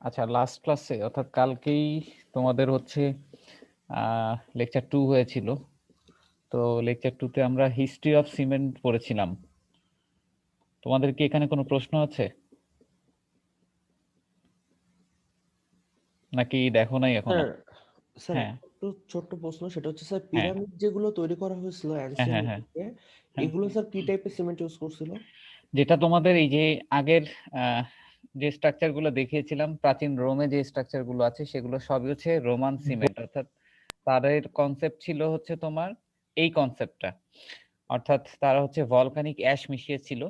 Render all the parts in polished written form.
আচ্ছা, লাস্ট ক্লাসে অর্থাৎ কালকেই তোমাদের হচ্ছে লেকচার 2 হয়েছিল। তো লেকচার 2 তে আমরা হিস্ট্রি অফ সিমেন্ট পড়েছিলাম। তোমাদের কি এখানে কোনো প্রশ্ন আছে নাকি দেখো নাই এখনো? স্যার স্যার হ্যাঁ একটু ছোট্ট প্রশ্ন, সেটা হচ্ছে স্যার হ্যাঁ পিরামিড যেগুলো তৈরি করা হয়েছিল হ্যাঁ অ্যানসিয়েন্ট হ্যাঁ হ্যাঁ ইজিপ্টে, হ্যাঁ। এগুলো স্যার কি টাইপের সিমেন্ট ইউজ করছিল? যেটা তোমাদের এই যে আগের যে স্ট্রাকচার গুলো দেখিয়েছিলাম, প্রাচীন রোমে যে স্ট্রাকচার গুলো আছে সেগুলো সবই হচ্ছে রোমান সিমেন্ট। অর্থাৎ তাদের কনসেপ্ট ছিল হচ্ছে তোমার এই কনসেপ্টটা, অর্থাৎ তারা হচ্ছে ভলকানিক অ্যাশ মিশিয়েছিল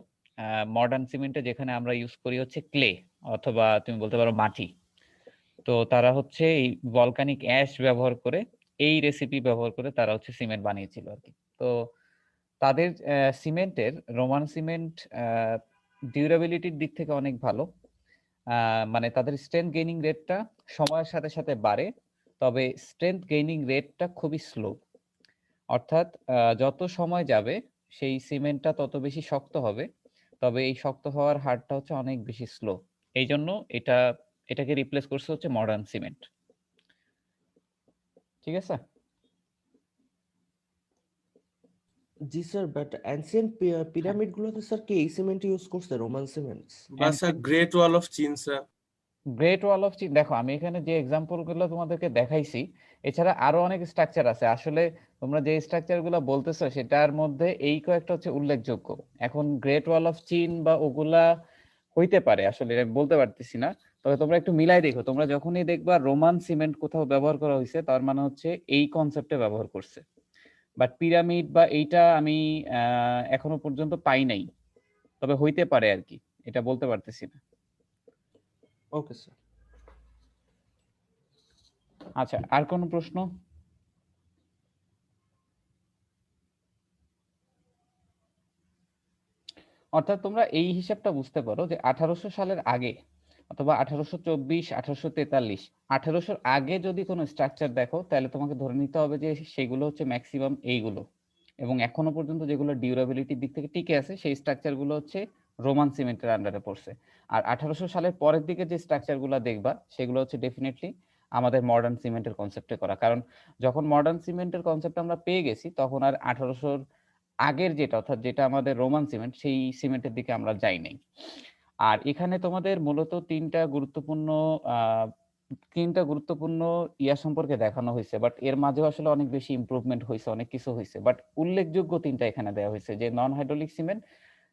মডার্ন সিমেন্টে, যেখানে আমরা ইউজ করি হচ্ছে ক্লে অথবা তুমি বলতে পারো মাটি। তো তারা হচ্ছে এই ভলকানিক অ্যাশ ব্যবহার করে, এই রেসিপি ব্যবহার করে তারা হচ্ছে সিমেন্ট বানিয়েছিল আর কি। তো তাদের সিমেন্টের, রোমান সিমেন্ট ডিউরেবিলিটির দিক থেকে অনেক ভালো। মানে তাদের স্ট্রেংথ গেইনিং রেটটা সময়ের সাথে সাথে বাড়ে, তবে স্ট্রেংথ গেইনিং রেটটা খুবই স্লো। অর্থাৎ যত সময় যাবে সেই সিমেন্টটা তত বেশি শক্ত হবে, তবে এই শক্ত হওয়ার হারটা হচ্ছে অনেক বেশি স্লো। এই জন্য এটাকে রিপ্লেস করছে হচ্ছে মডার্ন সিমেন্ট। ঠিক আছে? জি স্যার, বাট অ্যানসিয়েন্ট পিরামিড গুলোতে স্যার কি এই সিমেন্ট ইউজ করছে, রোমান সিমেন্টস? বা স্যার গ্রেট ওয়াল অফ চীন স্যার। গ্রেট ওয়াল অফ চীন, দেখো আমি এখানে যে এক্সাম্পল গুলো তোমাদেরকে দেখাইছি, এছাড়া আরো অনেক স্ট্রাকচার আছে। আসলে তোমরা যে স্ট্রাকচার গুলো বলতেছো সেটার মধ্যে এই কয়েকটা হচ্ছে উল্লেখযোগ্য। এখন গ্রেট ওয়াল অফ চীন বা ওগুলা হইতে পারে, আসলে আমি বলতে পারতেছি না। তবে তোমরা একটু মিলাই দেখো, তোমরা যখনই দেখবা রোমান সিমেন্ট কোথাও ব্যবহার করা হয়েছে, তার মানে হচ্ছে এই কনসেপ্টে ব্যবহার করছে। বাট পিরামিড বা এইটা আমি এখনো পর্যন্ত পাই নাই, তবে হইতে পারে আর কি, এটা বলতে পারতেছি না। Okay sir. আচ্ছা, আর কোনো প্রশ্ন? অর্থাৎ তোমরা এই হিসাবটা বুঝতে পারো যে 1800 সালের আগে অথবা 1824, 1843, 1800-র আগে যদি কোনো স্ট্রাকচার দেখো, তাহলে তোমাকে ধরে নিতে হবে যে সেগুলো হচ্ছে ম্যাক্সিমাম এইগুলো, এবং এখনো পর্যন্ত যেগুলো ডিউরেবিলিটির দিক থেকে টিকে আছে সেই স্ট্রাকচারগুলো হচ্ছে রোমান সিমেন্টের আন্ডারে পড়ছে। আর 1800 সালের পরের দিকে যে স্ট্রাকচারগুলো দেখবা সেগুলো হচ্ছে ডেফিনেটলি আমাদের মডার্ন সিমেন্টের কনসেপ্টে করা। কারণ যখন মডার্ন সিমেন্টের কনসেপ্ট আমরা পেয়ে গেছি, তখন আর 1800-র আগের যেটা, অর্থাৎ যেটা আমাদের রোমান সিমেন্ট, সেই সিমেন্টের দিকে আমরা যাই নাই। আর এখানে তোমাদের মূলত তিনটা গুরুত্বপূর্ণ ইয়া সম্পর্কে দেখানো হয়েছে, বাট এর মাঝেও আসলে অনেক বেশি ইমপ্রুভমেন্ট হয়েছে, অনেক কিছু হয়েছে। বাট উল্লেখযোগ্য তিনটা এখানে দেওয়া হয়েছে, যে নন হাইড্রোলিক সিমেন্ট,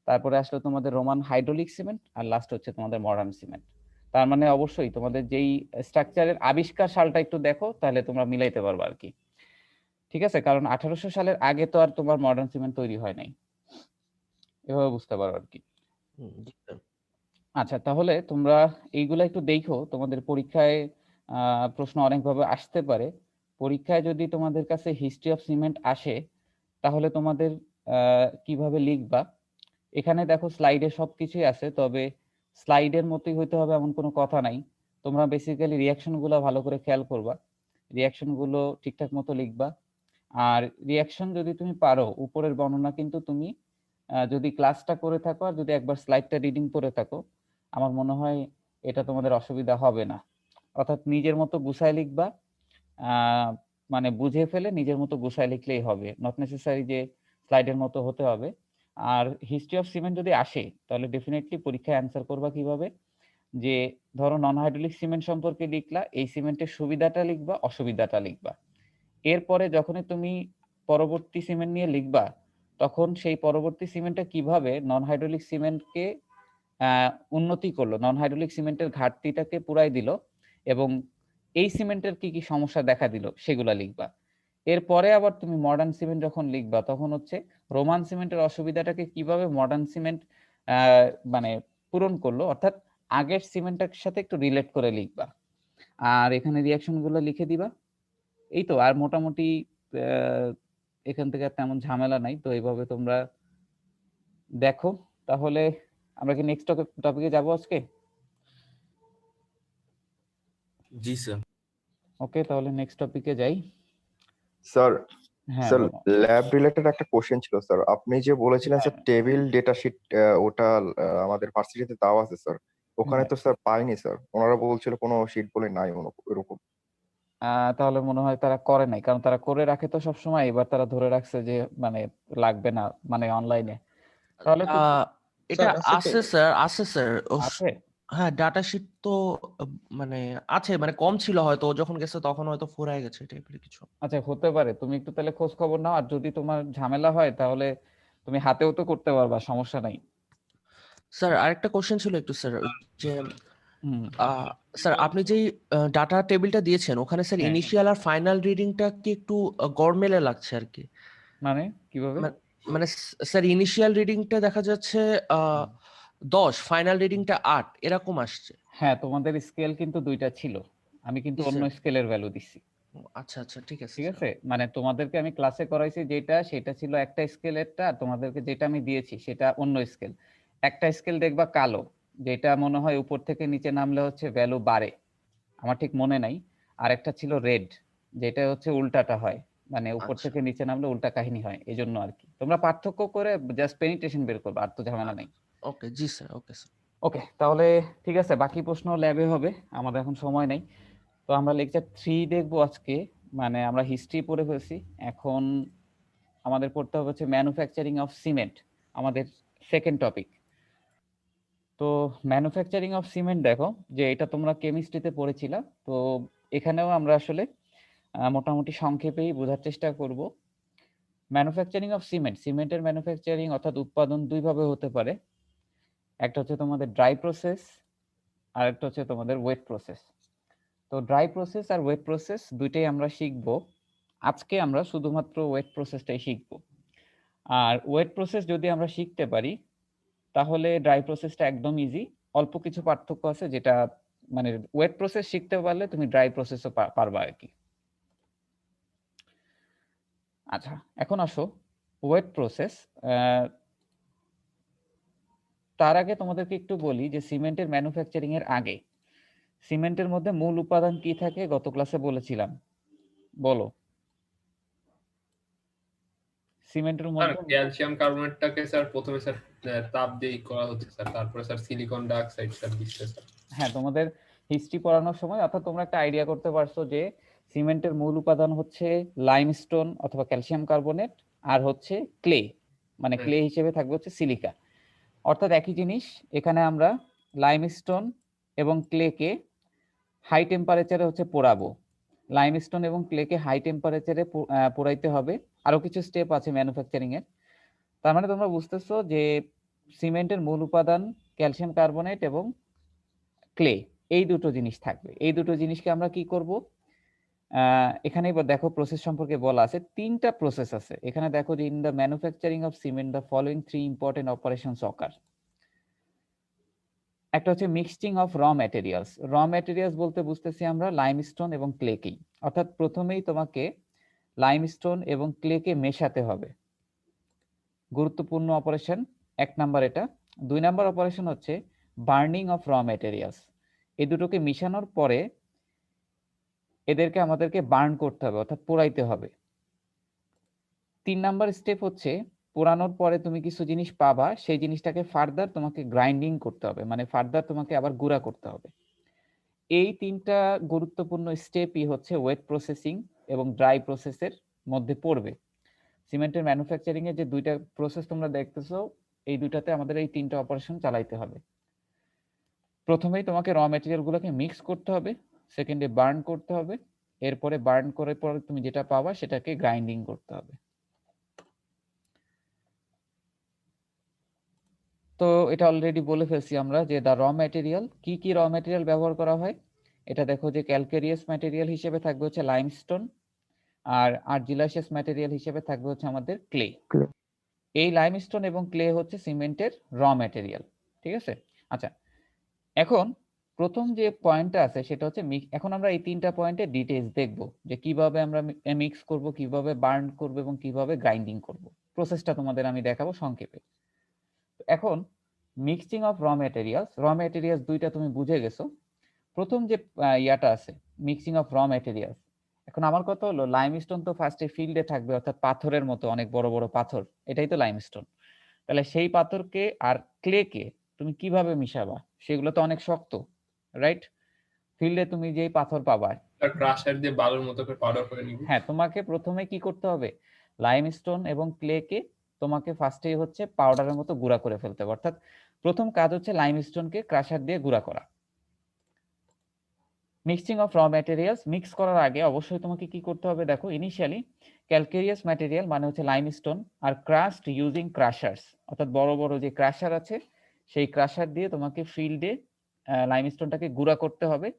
তারপরে আসলে তোমাদের রোমান হাইড্রোলিক সিমেন্ট, আর লাস্ট হচ্ছে তোমাদের মডার্ন সিমেন্ট। তার মানে অবশ্যই তোমাদের যেই স্ট্রাকচারের আবিষ্কার সালটা একটু দেখো, তাহলে তোমরা মিলাইতে পারবে আর কি। ঠিক আছে? কারণ 1800 সালের আগে তো আর তোমার মডার্ন সিমেন্ট তৈরি হয় নাই, এভাবে বুঝতে পারো আর কি। জি স্যার। আচ্ছা, তাহলে তোমরা এইগুলা একটু দেখো, তোমাদের পরীক্ষায় প্রশ্ন অনেকভাবে আসতে পারে। পরীক্ষায় যদি তোমাদের কাছে হিস্ট্রি অফ সিমেন্ট আসে, তাহলে তোমাদের কিভাবে লিখবা, এখানে দেখো স্লাইডে সবকিছুই আছে, তবে স্লাইডের মতোই হইতে হবে এমন কোনো কথা নাই। তোমরা বেসিক্যালি রিয়াকশন গুলো ভালো করে খেয়াল করবা, রিয়াকশন গুলো ঠিকঠাক মতো লিখবা। আর রিয়াকশন যদি তুমি পারো, উপরের বর্ণনা কিন্তু তুমি যদি ক্লাসটা করে থাকো আর যদি একবার স্লাইডটা রিডিং করে থাকো, আমার মনে হয় এটা তোমাদের অসুবিধা হবে না। অর্থাৎ নিজের মতো গুছায় লিখবা, আহ, মানে বুঝে ফেলে নিজের মতো গুছায় লিখলেই হবে, নট নেসেসারি যে স্লাইডের মতো হতে হবে। আর হিস্ট্রি অফ সিমেন্ট যদি আসে, তাহলে ডেফিনেটলি পরীক্ষায় অ্যান্সার করবা কিভাবে, যে ধরো নন হাইড্রোলিক সিমেন্ট সম্পর্কে লিখলা, এই সিমেন্টের সুবিধাটা লিখবা, অসুবিধাটা লিখবা। এরপরে যখনই তুমি পরবর্তী সিমেন্ট নিয়ে লিখবা, তখন সেই পরবর্তী সিমেন্টটা কিভাবে নন হাইড্রোলিক সিমেন্টকে উন্নতি করলো, নন হাইড্রোলিক সিমেন্টের ঘাটতিটাকে পুরাই দিল, এবং এই সিমেন্টের কি কি সমস্যা দেখা দিল সেগুলা লিখবা। এরপরে আবার তুমি মডার্ন সিমেন্ট যখন লিখবা, তখন হচ্ছে রোমান সিমেন্টের অসুবিধাটাকে কিভাবে মডার্ন সিমেন্ট মানে পূরণ করলো, অর্থাৎ আগের সিমেন্টের সাথে একটু রিলেট করে লিখবা। আর এখানে রিয়াকশন গুলো লিখে দিবা। এই তো, আর মোটামুটি আহ, এখান থেকে আর তেমন ঝামেলা নাই। তো এইভাবে তোমরা দেখো। তাহলে আমরা কি নেক্সট টপিকে যাবো আজকে? জি স্যার। ওকে, তাহলে নেক্সট টপিকে যাই। স্যার হ্যাঁ স্যার বলো। ল্যাব রিলেটেড একটা কোশ্চেন ছিল স্যার। আপনি যে বলেছিলেন স্যার টেবিল ডেটা শিট, ওটা আমাদের ভার্সিটিতে দেওয়া আছে স্যার। ওখানে তো স্যার পাইনি স্যার, ওনারা বলছিল কোনো শিট বলে নাই এরকম। তাহলে মনে হয় তারা করে নাই, কারণ তারা করে রাখে তো সবসময়, এবার তারা ধরে রাখছে যে মানে লাগবে না মানে অনলাইনে। তাহলে তুমি এটা স্যার আছে স্যার, আছে স্যার। আছে? হ্যাঁ, ডাটা শিট তো মানে আছে, মানে কম ছিল হয়তো, ও যখন গেছে তখন হয়তো ফুরায় গেছে টাইপের কিছু। আচ্ছা, হতে পারে। তুমি একটু তাহলে খোঁজ খবর নাও, আর যদি তোমার ঝামেলা হয় তাহলে তুমি হাতেও তো করতে পারবা, সমস্যা নাই। স্যার আরেকটা কোশ্চেন ছিল একটু স্যার, যে হুম। স্যার আপনি যেই ডাটা টেবিলটা দিয়েছেন ওখানে স্যার হ্যাঁ। ইনিশিয়াল আর ফাইনাল রিডিংটা কি একটু গড়মেলে লাগছে আর কি। মানে কিভাবে? মানে স্যার ইনিশিয়াল রিডিংটা দেখা যাচ্ছে 10, ফাইনাল রিডিংটা 8 এরকম আসছে। হ্যাঁ, তোমাদের স্কেল কিন্তু দুইটা ছিল, আমি কিন্তু জি, অন্য স্যার। স্কেলের ভ্যালু দিছি। আচ্ছা আচ্ছা, ঠিক আছে ঠিক স্যার। আছে, মানে তোমাদেরকে আমি ক্লাসে করাইছি যেটা, সেটা ছিল একটা স্কেলেরটা, আর তোমাদেরকে যেটা আমি দিয়েছি সেটা অন্য স্কেল। একটা স্কেল দেখবা কালো, যেটা মনে হয় উপর থেকে নিচে নামলে হচ্ছে ভ্যালু বাড়ে, আমার ঠিক মনে নাই। আর একটা ছিল রেড, যেটা হচ্ছে উল্টাটা হয়, মানে উপর আচ্ছা, থেকে নিচে নামলে উল্টা কাহিনী হয়, এই জন্য আর কি। তোমরা পার্থক্য করে জাস্ট পেনিটেশন বের করবে, আর তো ঝামেলা নাই। ওকে জি স্যার, ওকে স্যার। ওকে, তাহলে ঠিক আছে, বাকি প্রশ্ন ল্যাবে হবে, আমাদের এখন সময় নেই। তো আমরা লেকচার 3 দেখবো আজকে, মানে আমরা হিস্ট্রি পড়ে ফেলছি, এখন আমাদের পড়তে হবে হচ্ছে ম্যানুফ্যাকচারিং অফ সিমেন্ট, আমাদের সেকেন্ড টপিক। তো ম্যানুফ্যাকচারিং অফ সিমেন্ট, দেখো যে এটা তোমরা কেমিস্ট্রিতে পড়েছিলা, তো এখানেও আমরা আসলে মোটামুটি সংক্ষেপেই বোঝার চেষ্টা করব। ম্যানুফ্যাকচারিং অফ সিমেন্ট, সিমেন্টের ম্যানুফ্যাকচারিং অর্থাৎ উৎপাদন দুইভাবে হতে পারে। একটা হচ্ছে তোমাদের ড্রাই প্রসেস, আর একটা হচ্ছে তোমাদের ওয়েট প্রসেস। তো ড্রাই প্রসেস আর ওয়েট প্রসেস দুইটাই আমরা শিখব। আজকে আমরা শুধুমাত্র ওয়েট প্রসেসটাই শিখব। আর ওয়েট প্রসেস যদি আমরা শিখতে পারি তাহলে ড্রাই প্রসেসটা একদম ইজি। অল্প কিছু পার্থক্য আছে, যেটা মানে ওয়েট প্রসেস শিখতে পারলে তুমি ড্রাই প্রসেসও পারবা আর কি। আচ্ছা, এখন আসো ওয়েট প্রসেস। তার আগে তোমাদেরকে একটু বলি যে সিমেন্টের ম্যানুফ্যাকচারিং এর আগে সিমেন্টের মধ্যে মূল উপাদান কি থাকে, গত ক্লাসে বলেছিলাম, বলো। সিমেন্টের স্যার মধ্যে ক্যালসিয়াম কার্বনেটটাকে স্যার প্রথমে স্যার তাপ দিয়ে করা হচ্ছে স্যার, তারপরে স্যার সিলিকন ডাইঅক্সাইড স্যার দিচ্ছে স্যার। হ্যাঁ, তোমাদের হিস্ট্রি পড়ানোর সময় অর্থাৎ তোমরা একটা আইডিয়া করতে পারছো যে সিমেন্টের মূল উপাদান হচ্ছে লাইমস্টোন অথবা ক্যালসিয়াম কার্বনেট, আর হচ্ছে ক্লে, মানে ক্লে হিসেবে থাকবে হচ্ছে সিলিকা। অর্থাৎ একই জিনিস, এখানে আমরা লাইমস্টোন এবং ক্লেকে হাই টেম্পারেচারে হচ্ছে পোড়াবো। লাইমস্টোন এবং ক্লেকে হাই টেম্পারেচারে পোড়াইতে হবে। আরো কিছু স্টেপ আছে ম্যানুফ্যাকচারিং এর। তার মানে তোমরা বুঝতেছো যে সিমেন্টের মূল উপাদান ক্যালসিয়াম কার্বনেট এবং ক্লে, এই দুটো জিনিস থাকবে। এই দুটো জিনিসকে আমরা কি করব, এখানে এবার দেখো প্রসেস সম্পর্কে বলা আছে, তিনটা প্রসেস আছে এখানে। দেখো যে in the manufacturing of cement the following 3 important operations occur. একটা হচ্ছে mixing of raw materials. Raw materials বলতে বুঝতেছি আমরা লাইমস্টোন এবং ক্লেকেই। অর্থাৎ প্রথমেই তোমাকে লাইমস্টোন এবং ক্লেকে মেশাতে হবে, গুরুত্বপূর্ণ অপারেশন 1 নাম্বার এটা। 2 নাম্বার অপারেশন হচ্ছে বার্নিং অফ র ম্যাটেরিয়ালস। এই দুটোকে মিশানোর পরে এদেরকে আমাদেরকে বার্ন করতে হবে, অর্থাৎ পোড়াইতে হবে। 3 নাম্বার স্টেপ হচ্ছে পোড়ানোর পরে তুমি কিছু জিনিস পাবা, সেই জিনিসটাকে ফার্দার তোমাকে গ্রাইন্ডিং করতে হবে, মানে ফার্দার তোমাকে আবার গুঁড়া করতে হবে। এই তিনটা গুরুত্বপূর্ণ স্টেপই হচ্ছে ওয়েট প্রসেসিং এবং ড্রাই প্রসেসের মধ্যে পড়বে। সিমেন্টের ম্যানুফ্যাকচারিং এর যে দুইটা প্রসেস তোমরা দেখতেছো, এই দুইটাতে আমাদের এই তিনটা অপারেশন চালাইতে হবে। প্রথমেই তোমাকে র ম্যাটেরিয়াল গুলোকে মিক্স করতে হবে, সেকেন্ডে বার্ন করতে হবে, এরপরে বার্ন করার পরে তুমি যেটা পাবা সেটাকে গ্রাইন্ডিং করতে হবে। তো এটা অলরেডি বলে ফেলছি আমরা যে দা র ম্যাটেরিয়াল, কি কি র ম্যাটেরিয়াল ব্যবহার করা হয়। এটা দেখো যে ক্যালকেরিয়াস ম্যাটেরিয়াল হিসেবে থাকবে হচ্ছে লাইমস্টোন, আর আর্জিলাসিয়াস ম্যাটেরিয়াল হিসেবে থাকবে হচ্ছে আমাদের ক্লে। এই লাইমস্টোন এবং ক্লে হচ্ছে সিমেন্টের র ম্যাটেরিয়াল, ঠিক আছে। আচ্ছা, এখন প্রথম যে পয়েন্টটা আছে সেটা হচ্ছে এখন আমরা এই তিনটা পয়েন্টে ডিটেইলস দেখব, যে কিভাবে আমরা মিক্স করব, কিভাবে বার্ন করব এবং কিভাবে গ্রাইন্ডিং করব। প্রসেসটা তোমাদের আমি দেখাবো সংক্ষেপে। এখন মিক্সিং অফ র ম্যাটেরিয়ালস দুইটা তুমি বুঝে গেছো। প্রথম যে ইয়াটা আছে মিক্সিং অফ র ম্যাটেরিয়ালস, এখন আমার কথা হলো লাইমস্টোন তো ফার্স্টে ফিল্ডে থাকবে, অর্থাৎ পাথরের মতো অনেক বড় বড় পাথর, এটাই তো লাইমস্টোন। তাহলে সেই পাথরকে আর ক্লেকে তুমি কিভাবে মিশাবা? সেগুলো তো অনেক শক্ত, রাইট? ফিল্ডে তুমি যেই পাথর পাবা, আর ক্রাশার দিয়ে বালুর মতো করে পাউডার করে নিব। হ্যাঁ, তোমাকে প্রথমে কি করতে হবে? লাইমস্টোন এবং ক্লেকে তোমাকে ফার্স্টেই হচ্ছে পাউডারের মতো গুঁড়া করে ফেলতে হবে। অর্থাৎ প্রথম কাজ হচ্ছে লাইমস্টোনকে ক্রাশার দিয়ে গুঁড়া করা। Mixing of raw materials, mix করার আগে অবশ্যই তোমাকে কি করতে হবে? দেখো, ইনিশিয়ালি ক্যালকেরিয়াস ম্যাটেরিয়াল মানে হচ্ছে লাইমস্টোন আর ক্রাশড ইউজিং ক্রাশার্স, অর্থাৎ বড় বড় যে ক্রাশার আছে সেই ক্রাশার দিয়ে তোমাকে ফিল্ডে লাইমস্টোনটাকে গুঁড়া করতে হবে।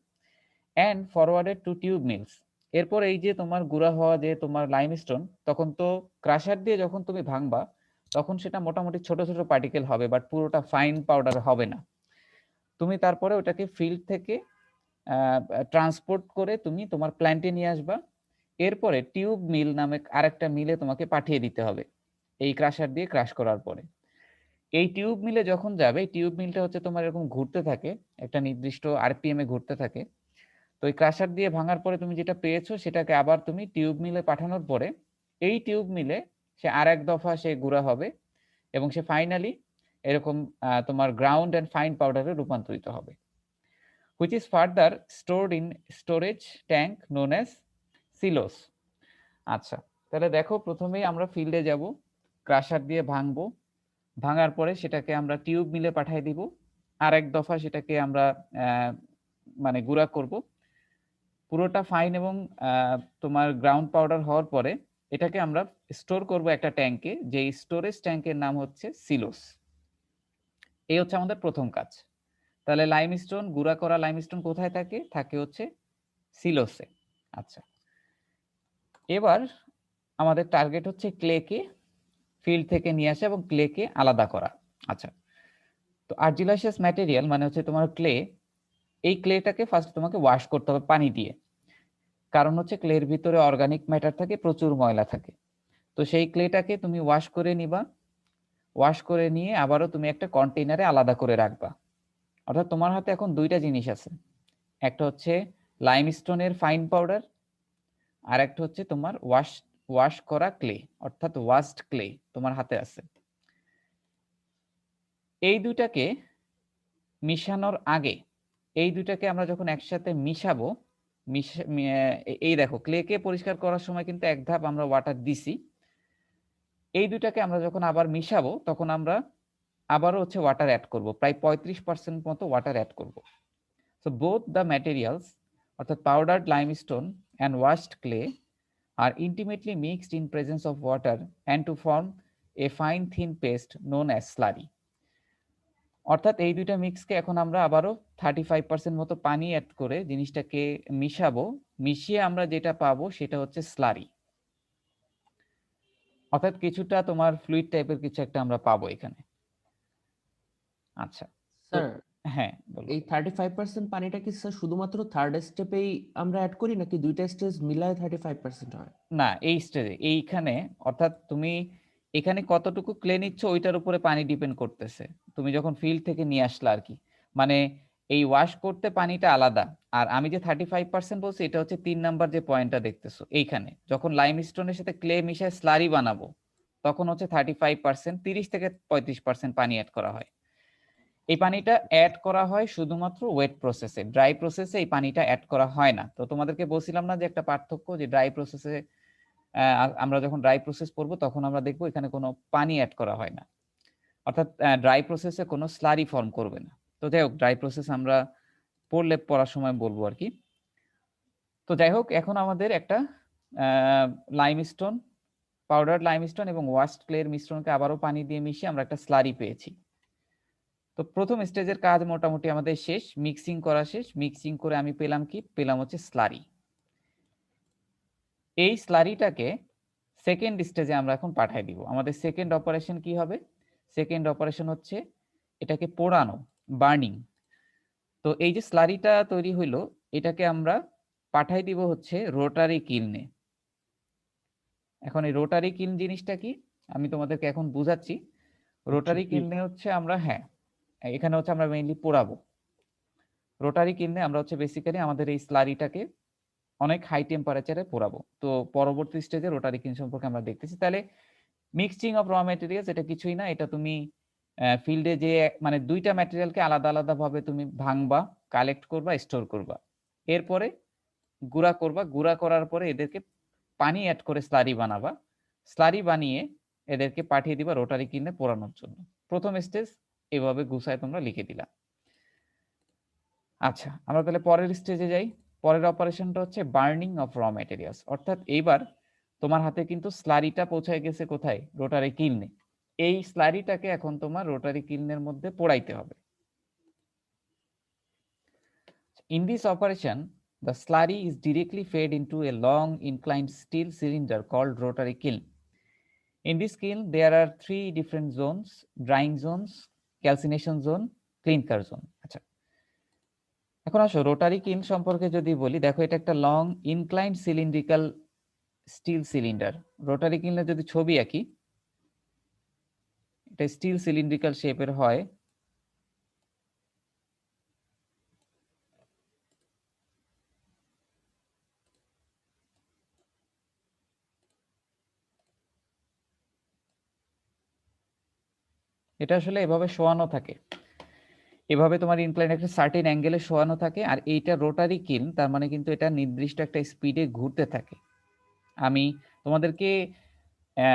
And forwarded to tube mills, এরপর এই যে তোমার গুঁড়া হওয়া যে তোমার লাইমস্টোন, তখন তো ক্রাশার দিয়ে যখন তুমি ভাঙবা তখন সেটা মোটামুটি ছোট ছোট পার্টিকেল হবে, বাট পুরোটা ফাইন পাউডার হবে না। তুমি তারপরে ওটাকে ফিল্ড থেকে ট্রান্সপোর্ট করে তুমি তোমার প্ল্যান্টে নিয়ে আসবা। এরপরে টিউব মিল নামে আরেকটা মিলে তোমাকে পাঠিয়ে দিতে হবে এই ক্রাশার দিয়ে ক্রাশ করার পরে। এই টিউব মিলে যখন যাবে, টিউব মিলটা হচ্ছে তোমার এরকম ঘুরতে থাকে, একটা নির্দিষ্ট আরপিএম এ ঘুরতে থাকে। তো এই ক্রাশার দিয়ে ভাঙার পরে তুমি যেটা পেয়েছো সেটাকে আবার তুমি টিউব মিলে পাঠানোর পরে এই টিউব মিলে সে আরেক দফা সে গুঁড়া হবে এবং সে ফাইনালি এরকম তোমার গ্রাউন্ড এন্ড ফাইন পাউডারে রূপান্তরিত হবে, which is further stored in storage tank known as silos. আচ্ছা, তাহলে দেখো, প্রথমেই আমরা ফিল্ডে যাব, ক্রাশার দিয়ে ভাঙবো, ভাঙার পরে সেটাকে আমরা টিউব মিলে পাঠিয়ে দিব, আরেক দফা সেটাকে আমরা মানে গুঁড়া করব, পুরোটা ফাইন এবং তোমার গ্রাউন্ড পাউডার হওয়ার পরে এটাকে আমরা স্টোর করব একটা ট্যাঙ্কে, যেই স্টোরেজ ট্যাঙ্কের নাম হচ্ছে সিলোস। এই হচ্ছে আমাদের প্রথম কাজ। তাহলে লাইমস্টোন, গুঁড়া করা লাইমস্টোন কোথায় থাকে? থাকে হচ্ছে সিলোসে। আচ্ছা, এবার আমাদের টার্গেট হচ্ছে ক্লেকে ফিল্ড থেকে নিয়ে আসা এবং ক্লেকে আলাদা করা। আচ্ছা, তো আর্জিলাসিয়াস ম্যাটেরিয়াল মানে হচ্ছে তোমার ক্লে, এই ক্লেটাকে ফার্স্ট তোমাকে ওয়াশ করতে হবে পানি দিয়ে, কারণ হচ্ছে ক্লের ভিতরে অর্গানিক ম্যাটার থাকে, প্রচুর ময়লা থাকে। তো সেই ক্লেটাকে তুমি ওয়াশ করে নিবা, ওয়াশ করে নিয়ে আবারও তুমি একটা কন্টেইনারে আলাদা করে রাখবা। অর্থাৎ তোমার হাতে এখন দুইটা জিনিস আছে, একটা হচ্ছে লাইমস্টোনের ফাইন পাউডার, আর একটা হচ্ছে তোমার ওয়াশ করা ক্লে, অর্থাৎ ওয়াশড ক্লে তোমার হাতে আছে। এই দুইটাকে মিশানোর আগে, এই দুইটাকে আমরা যখন একসাথে মিশাবো, এই দেখো, ক্লেকে পরিষ্কার করার সময় কিন্তু এক ধাপ আমরা ওয়াটার দিছি। এই দুইটাকে আমরা যখন আবার মিশাবো তখন আমরা আবারও হচ্ছে ওয়াটার অ্যাড করব, প্রায় 35% মতো ওয়াটার অ্যাড করব। So both the materials, অর্থাৎ powdered limestone and washed clay, are intimately mixed in presence of water and to form a fine thin paste known as slurry. অর্থাৎ এই দুইটা মিক্সকে এখন আমরা আবারও 35% মতো পানি অ্যাড করে জিনিসটাকে মিশাবো, মিশিয়ে আমরা যেটা পাবো সেটা হচ্ছে স্লারি, অর্থাৎ কিছুটা তোমার ফ্লুইড টাইপের কিছু একটা আমরা পাবো এখানে। আচ্ছা, স্যার হ্যাঁ বলো। এই 35% পানিটা কি স্যার শুধুমাত্র থার্ড স্টেপেই আমরা অ্যাড করি নাকি দুইটা স্টেজ মিলায় 35% হয়? না, এই স্টেজে, এইখানে, অর্থাৎ তুমি এখানে কতটুকু ক্লে নিচ্ছ ওইটার উপরে পানি ডিপেন্ড করতেছে, তুমি যখন ফিল্ড থেকে নিয়ে আসলে আর কি। মানে এই ওয়াশ করতে পানিটা আলাদা, আর আমি যে 35% বলছি এটা হচ্ছে 3 নাম্বার যে পয়েন্টটা দেখতেছো এইখানে, যখন লাইমস্টোনের সাথে ক্লে মিশায় স্লারি বানাবো তখন হচ্ছে 35%, 30 থেকে 35% পানি অ্যাড করা হয়। এই পানিটা অ্যাড করা হয় শুধুমাত্র ওয়েট প্রসেসে, ড্রাই প্রসেসে এই পানিটা অ্যাড করা হয় না। তো তোমাদেরকে বলছিলাম না যে একটা পার্থক্য, যে ড্রাই প্রসেসে আমরা যখন ড্রাই প্রসেস করব তখন আমরা দেখবো এখানে কোনো পানি অ্যাড করা হয় না, অর্থাৎ ড্রাই প্রসেসে কোনো স্লারি ফর্ম করবে না। তো যাই হোক, ড্রাই প্রসেস আমরা পড়ার সময় বলবো আর কি। তো যাই হোক, এখন আমাদের একটা লাইমস্টোন, পাউডার লাইমস্টোন এবং ওয়াশড ক্লের মিশ্রণকে আবারও পানি দিয়ে মিশিয়ে আমরা একটা স্লারি পেয়েছি। তো প্রথম স্টেজের কাজ মোটামুটি আমাদের শেষ, মিক্সিং করা শেষ। মিক্সিং করে আমি পেলাম কি? পেলাম হচ্ছে স্লারি। এই স্লারিটাকে সেকেন্ড স্টেজে আমরা এখন পাঠিয়ে দিব। আমাদের সেকেন্ড অপারেশন কি হবে? সেকেন্ড অপারেশন হচ্ছে এটাকে পোড়ানো, বার্নিং। তো এই যে স্লারিটা তৈরি হইলো এটাকে আমরা পাঠাই দিব হচ্ছে রোটারি কিলনে। এখন এই রোটারি কিলন জিনিসটা কি আমি তোমাদেরকে এখন বুঝাচ্ছি। রোটারি কিলনে হচ্ছে আমরা, হ্যাঁ, এখানে হচ্ছে আমরা মেইনলি পোড়াবো। রোটারি কিলনে আমরা হচ্ছে বেসিক্যালি আমাদের এই স্লারিটাকে অনেক হাই টেম্পারেচারে পোড়াবো। তো পরবর্তী স্টেজে রোটারি কিলন সম্পর্কে আমরা দেখতেছি। তাহলে মিক্সিং অফ র ম্যাটেরিয়ালস এটা কিছুই না, এটা তুমি ফিল্ডে যে মানে দুইটা ম্যাটেরিয়ালকে আলাদা আলাদা ভাবে তুমি ভাঙবা, কালেক্ট করবা, স্টোর করবা, এরপরে গুঁড়া করবা, গুঁড়া করার পরে এদেরকে পানি অ্যাড করে স্লারি বানাবা, স্লারি বানিয়ে এদেরকে পাঠিয়ে দিবা রোটারি কিনে পোড়ানোর জন্য। প্রথম স্টেজ এভাবে গুছায় তোমরা লিখে দিলা। আচ্ছা, আমরা তাহলে পরের স্টেজে যাই। পরের অপারেশনটা হচ্ছে বার্নিং অফ র ম্যাটেরিয়ালস, অর্থাৎ এইবার তোমার হাতে কিন্তু স্লারিটা পৌঁছায় গেছে কোথায়? রোটারি কিলনে। এই স্লারিটাকে এখন তোমার রোটারি কিলনের মধ্যে পোড়াইতে হবে। In this operation, the slurry is directly fed into a long inclined steel cylinder called rotary kiln. In this kiln, there are 3 different zones: drying zones, calcination zone, clinker zone. আচ্ছা, এখন আসো rotary কিল সম্পর্কে যদি বলি, দেখো এটা একটা long inclined cylindrical steel cylinder. Rotary কিলের যদি ছবি আঁকি, এটা স্টিল সিলিন্ড্রিক্যাল শেপের হয়। এটা আসলে এভাবে শোয়ানো থাকে, এভাবে তোমার ইনক্লাইন একটা সার্টেন অ্যাঙ্গেলে শোয়ানো থাকে। আর এইটা রোটারি কিল, তার মানে কিন্তু এটা নির্দিষ্ট একটা স্পিডে ঘুরতে থাকে। আমি তোমাদেরকে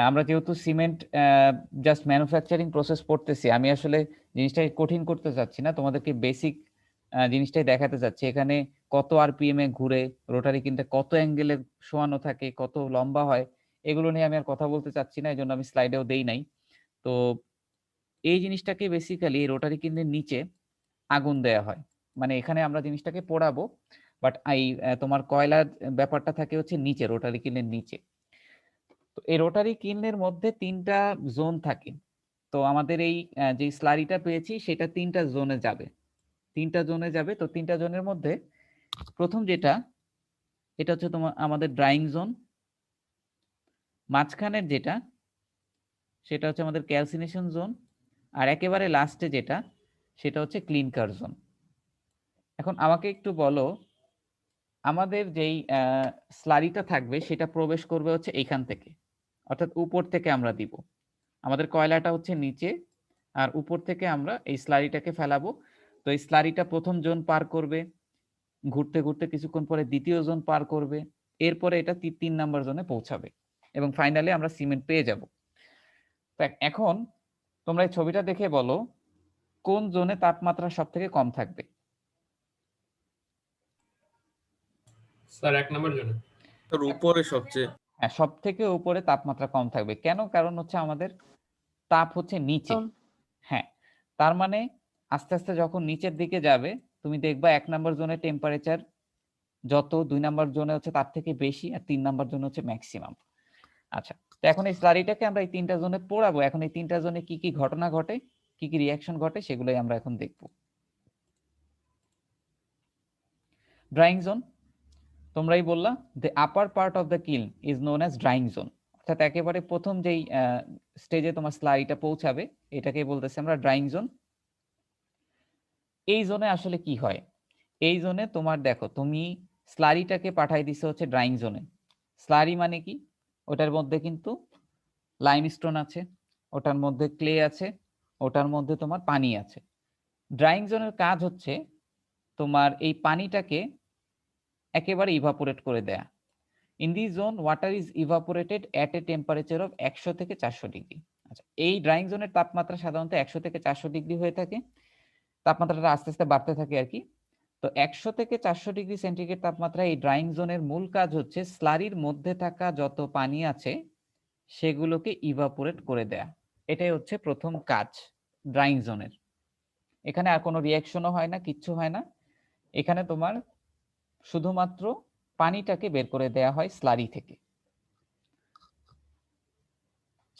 আমরা যেহেতু সিমেন্ট জাস্ট ম্যানুফ্যাকচারিং প্রসেস পড়তেছি, আমি আসলে জিনিসটাকে কঠিন করতে চাচ্ছি না, তোমাদেরকে বেসিক জিনিসটাই দেখাতে চাচ্ছি। এখানে কত আরপিএম এ ঘুরে, রোটারি কিলটা কত অ্যাঙ্গেলে শোয়ানো থাকে, কত লম্বা হয়, এগুলো নিয়ে আমি আর কথা বলতে চাচ্ছি না, এই জন্য আমি স্লাইডেও দেই নাই। তো এই জিনিসটাকে বেসিক্যালি রোটারি কিলের নিচে আগুন দেয়া হয়, মানে এখানে আমরা জিনিসটাকে পোড়াবো, বাট এই তোমার কয়লার ব্যাপারটা থাকে হচ্ছে নিচে, রোটারি কিলের নিচে। তো এই রোটারি কিলের মধ্যে 3টা জোন থাকে। তো আমাদের এই যে স্লারিটা পেয়েছি সেটা 3টা জোনে যাবে, 3টা জোনে যাবে। তো 3টা জোনের মধ্যে প্রথম যেটা, এটা হচ্ছে তোমার আমাদের ড্রাইং জোন। মাঝখানের যেটা, সেটা হচ্ছে আমাদের ক্যালসিনেশন জোন। আর একেবারে লাস্টে যেটা, সেটা হচ্ছে ক্লিনকার জোন। এখন আমাকে একটু বলো, আমাদের যেই স্লারিটা থাকবে সেটা প্রবেশ করবে হচ্ছে এইখান থেকে, অর্থাৎ উপর থেকে আমরা দিব। আমাদের কয়লাটা হচ্ছে নিচে, আর উপর থেকে আমরা এই স্লারিটাকে ফেলাবো। তো এই স্লারিটা প্রথম জোন পার করবে, ঘুরতে ঘুরতে কিছুক্ষণ পরে দ্বিতীয় জোন পার করবে, এরপরে এটা 3 নাম্বার জোনে পৌঁছাবে এবং ফাইনালি আমরা সিমেন্ট পেয়ে যাব। তো এখন তোমরা এই ছবিটা দেখে বলো কোন জোনে তাপমাত্রা সব থেকে কম থাকবে? স্যার 1 নম্বর জন্য। তার উপরে সবচেয়ে হ্যাঁ, সব থেকে উপরে তাপমাত্রা কম থাকবে। কেন? কারণ হচ্ছে আমাদের তাপ হচ্ছে নিচে। হ্যাঁ, তার মানে আস্তে আস্তে যখন নিচের দিকে যাবে, তুমি দেখবা 1 নাম্বার জোনের টেম্পারেচার যত, 2 নাম্বার জোনে হচ্ছে তার থেকে বেশি, আর 3 নাম্বার জোনে হচ্ছে ম্যাক্সিমাম। আচ্ছা, তো এখন এই স্লারিটাকে আমরা এই 3টা জোনে পোড়াবো। এখন এই 3টা জোনে কি কি ঘটনা ঘটে, কি কি রিয়াকশন ঘটে, সেগুলোই আমরা এখন দেখব। ড্রাইং জোন, তোমরাই বললা, the upper part of the kill is known as drawing zone, অর্থাৎ একেবারে প্রথম যেই স্টেজে তোমার স্লারিটা পৌঁছাবে এটাকে বলতেছি আমরা ড্রাইং জোন। এই জোনে আসলে কি হয়? এই জোনে তোমার দেখো, তুমি স্লারিটাকে পাঠাই দিছো হচ্ছে ড্রাইং জোনে। স্লারি মানে কি? ওটার মধ্যে কিন্তু লাইমস্টোন আছে, ওটার মধ্যে ক্লে আছে, ওটার মধ্যে তোমার পানি আছে। ড্রাইং জোনের কাজ হচ্ছে তোমার এই পানিটাকে একেবারে ইভাপোরেট করে দেয়া। In this zone water is evaporated at a temperature of 100 থেকে 400 ডিগ্রি। আচ্ছা, এই ড্রাইং জোনের তাপমাত্রা সাধারণত 100 থেকে 400 ডিগ্রি হয়ে থাকে, তাপমাত্রাটা আস্তে আস্তে বাড়তে থাকে আর কি। তো 100 থেকে 400 ডিগ্রি সেন্টিগ্রেড তাপমাত্রায় এই ড্রাইং জোনের মূল কাজ হচ্ছে স্লারির মধ্যে থাকা যত পানি আছে সেগুলোকে ইভাপোরেট করে দেয়া। এটাই হচ্ছে প্রথম কাজ ড্রাইং জোনের। এখানে আর কোনো রিয়াকশনও হয় না, কিচ্ছু হয় না। এখানে তোমার শুধুমাত্র পানিটাকে বের করে দেয়া হয় স্লারি থেকে।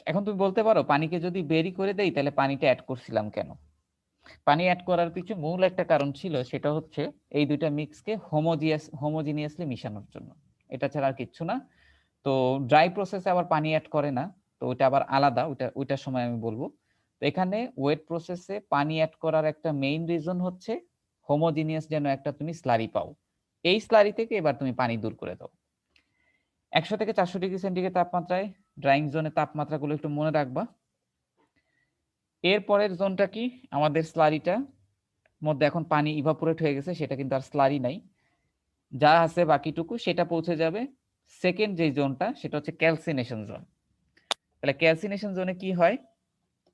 এখন তুমি বলতে পারো, পানিকে যদি বেরই করে দেই তাহলে পানিটা অ্যাড করছিলাম কেন? পানি অ্যাড করার পিছু মূল একটা কারণ ছিল, সেটা হচ্ছে এই দুইটা মিক্সকে হোমোজিনিয়াসলি মিশানোর জন্য। এটা ছাড়া আর কিচ্ছু না। তো ড্রাই প্রসেসে আবার পানি অ্যাড করে না, তো ওইটা আবার আলাদা, ওইটার সময় আমি বলবো। তো এখানে ওয়েট প্রসেসে পানি অ্যাড করার একটা মেইন রিজন হচ্ছে হোমোজিনিয়াস যেন একটা তুমি স্লারি পাও। এই স্লারি থেকে এবার তুমি পানি দূর করে দাও। 100 থেকে 400 ডিগ্রি সেন্টিগ্রেড তাপমাত্রায় ড্রাইং জোনের তাপমাত্রাগুলো একটু মনে রাখবা। এর পরের জোনটা কি, আমাদের স্লারিটা মধ্যে এখন পানি ইভাপোরেট হয়ে গেছে, সেটা কিন্তু আর স্লারি নাই, যা আছে বাকিটুকু সেটা পৌঁছে যাবে সেকেন্ড যে জোনটা, সেটা হচ্ছে ক্যালসিনেশন জোন। তাহলে ক্যালসিনেশন জোনে কি হয়,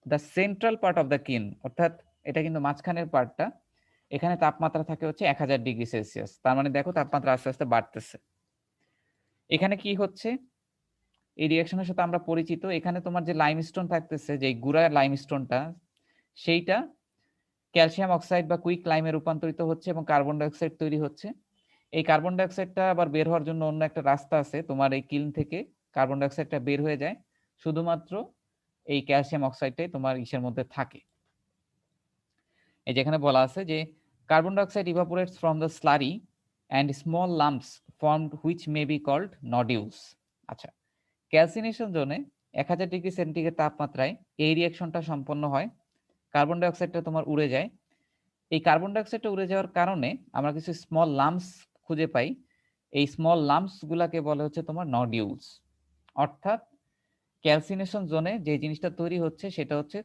the central part of the king, অর্থাৎ এটা কিন্তু মাঝখানের পার্টটা, এখানে তাপমাত্রা থাকে হচ্ছে 1000 ডিগ্রি সেলসিয়াস। তার মানে দেখো তাপমাত্রা আস্তে আস্তে বাড়তেছে। এখানে কি হচ্ছে, এই রিঅ্যাকশনের সাথে আমরা পরিচিত, এখানে তোমার যে লাইমস্টোন থাকতেছে, যে গুড়া লাইমস্টোনটা, সেইটা ক্যালসিয়াম অক্সাইড বা কুইক লাইমে রূপান্তরিত হচ্ছে এবং কার্বন ডাইঅক্সাইড তৈরি হচ্ছে। এই কার্বন ডাইঅক্সাইডটা আবার বের হওয়ার জন্য অন্য একটা রাস্তা আছে, তোমার এই কিল্ন থেকে কার্বন ডাইঅক্সাইডটা বের হয়ে যায়, শুধুমাত্র এই ক্যালসিয়াম অক্সাইডটাই তোমার ইসের মধ্যে থাকে। এই যেখানে বলা আছে যে carbon dioxide evaporates from the slurry and small lumps formed which may be called nodules. আচ্ছা, ক্যালসিনেশন জোনে 1000 ডিগ্রি সেন্টিগ্রেড তাপমাত্রায় এই রিঅ্যাকশনটা সম্পন্ন হয়, কার্বন ডাইঅক্সাইডটা তোমার উড়ে যায়। এই কার্বন ডাইঅক্সাইডটা উড়ে যাওয়ার কারণে আমরা কিছু স্মল লাম্পস খুঁজে পাই, এই স্মল লাম্পস গুলাকে বলে হচ্ছে তোমার নডিউলস। অর্থাৎ ক্যালসিনেশন জোনে যে জিনিসটা তৈরি হচ্ছে সেটা হচ্ছে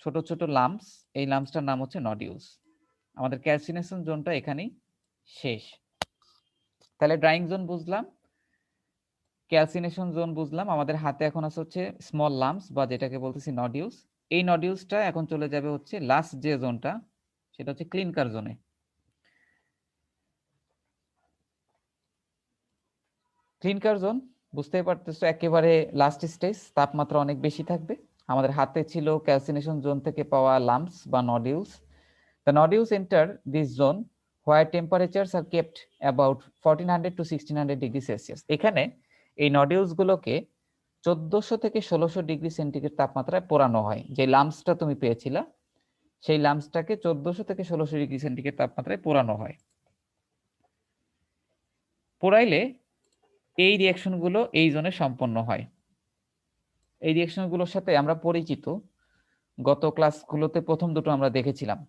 ছোট ছোট লাম্পস, এই লাম্পসটার নাম হচ্ছে নডিউলস। আমাদের ক্যালসিনেশন জোনটা এখানেই শেষ। তাহলে ড্রাইং জোন বুঝলাম, ক্যালসিনেশন জোন বুঝলাম, আমাদের হাতে এখন আছে হচ্ছে স্মল লাম্পস বা যেটাকে বলতেছি নডিউলস। এই নডিউলসটা এখন চলে যাবে হচ্ছে লাস্ট যে জোনটা, সেটা হচ্ছে ক্লিনকার জোনে। ক্লিনকার জোন বুঝতেই পারতেছো একেবারে লাস্ট স্টেজ, তাপমাত্রা অনেক বেশি থাকবে। আমাদের হাতে ছিল ক্যালসিনেশন জোন থেকে পাওয়া লাম্পস বা nodules. The nodules enter this zone where temperatures are kept about 1400 to 1600 degree Celsius. এখানে এই নডিউলস গুলোকে 1400 থেকে 1600 ডিগ্রি সেন্টিগ্রেড তাপমাত্রায় পোড়ানো হয়। যে লাম্পসটা তুমি পেয়েছিলা, সেই লাম্পসটাকে 1400 থেকে 1600 ডিগ্রি সেন্টিগ্রেড তাপমাত্রায় পোড়ানো হয়। পোড়াইলে এই রিঅ্যাকশনগুলো এই জোনে সম্পন্ন হয়। এই রিঅ্যাকশনগুলোর সাথে আমরা পরিচিত, গত ক্লাসগুলোতে প্রথম দুটো আমরা দেখেছিলাম।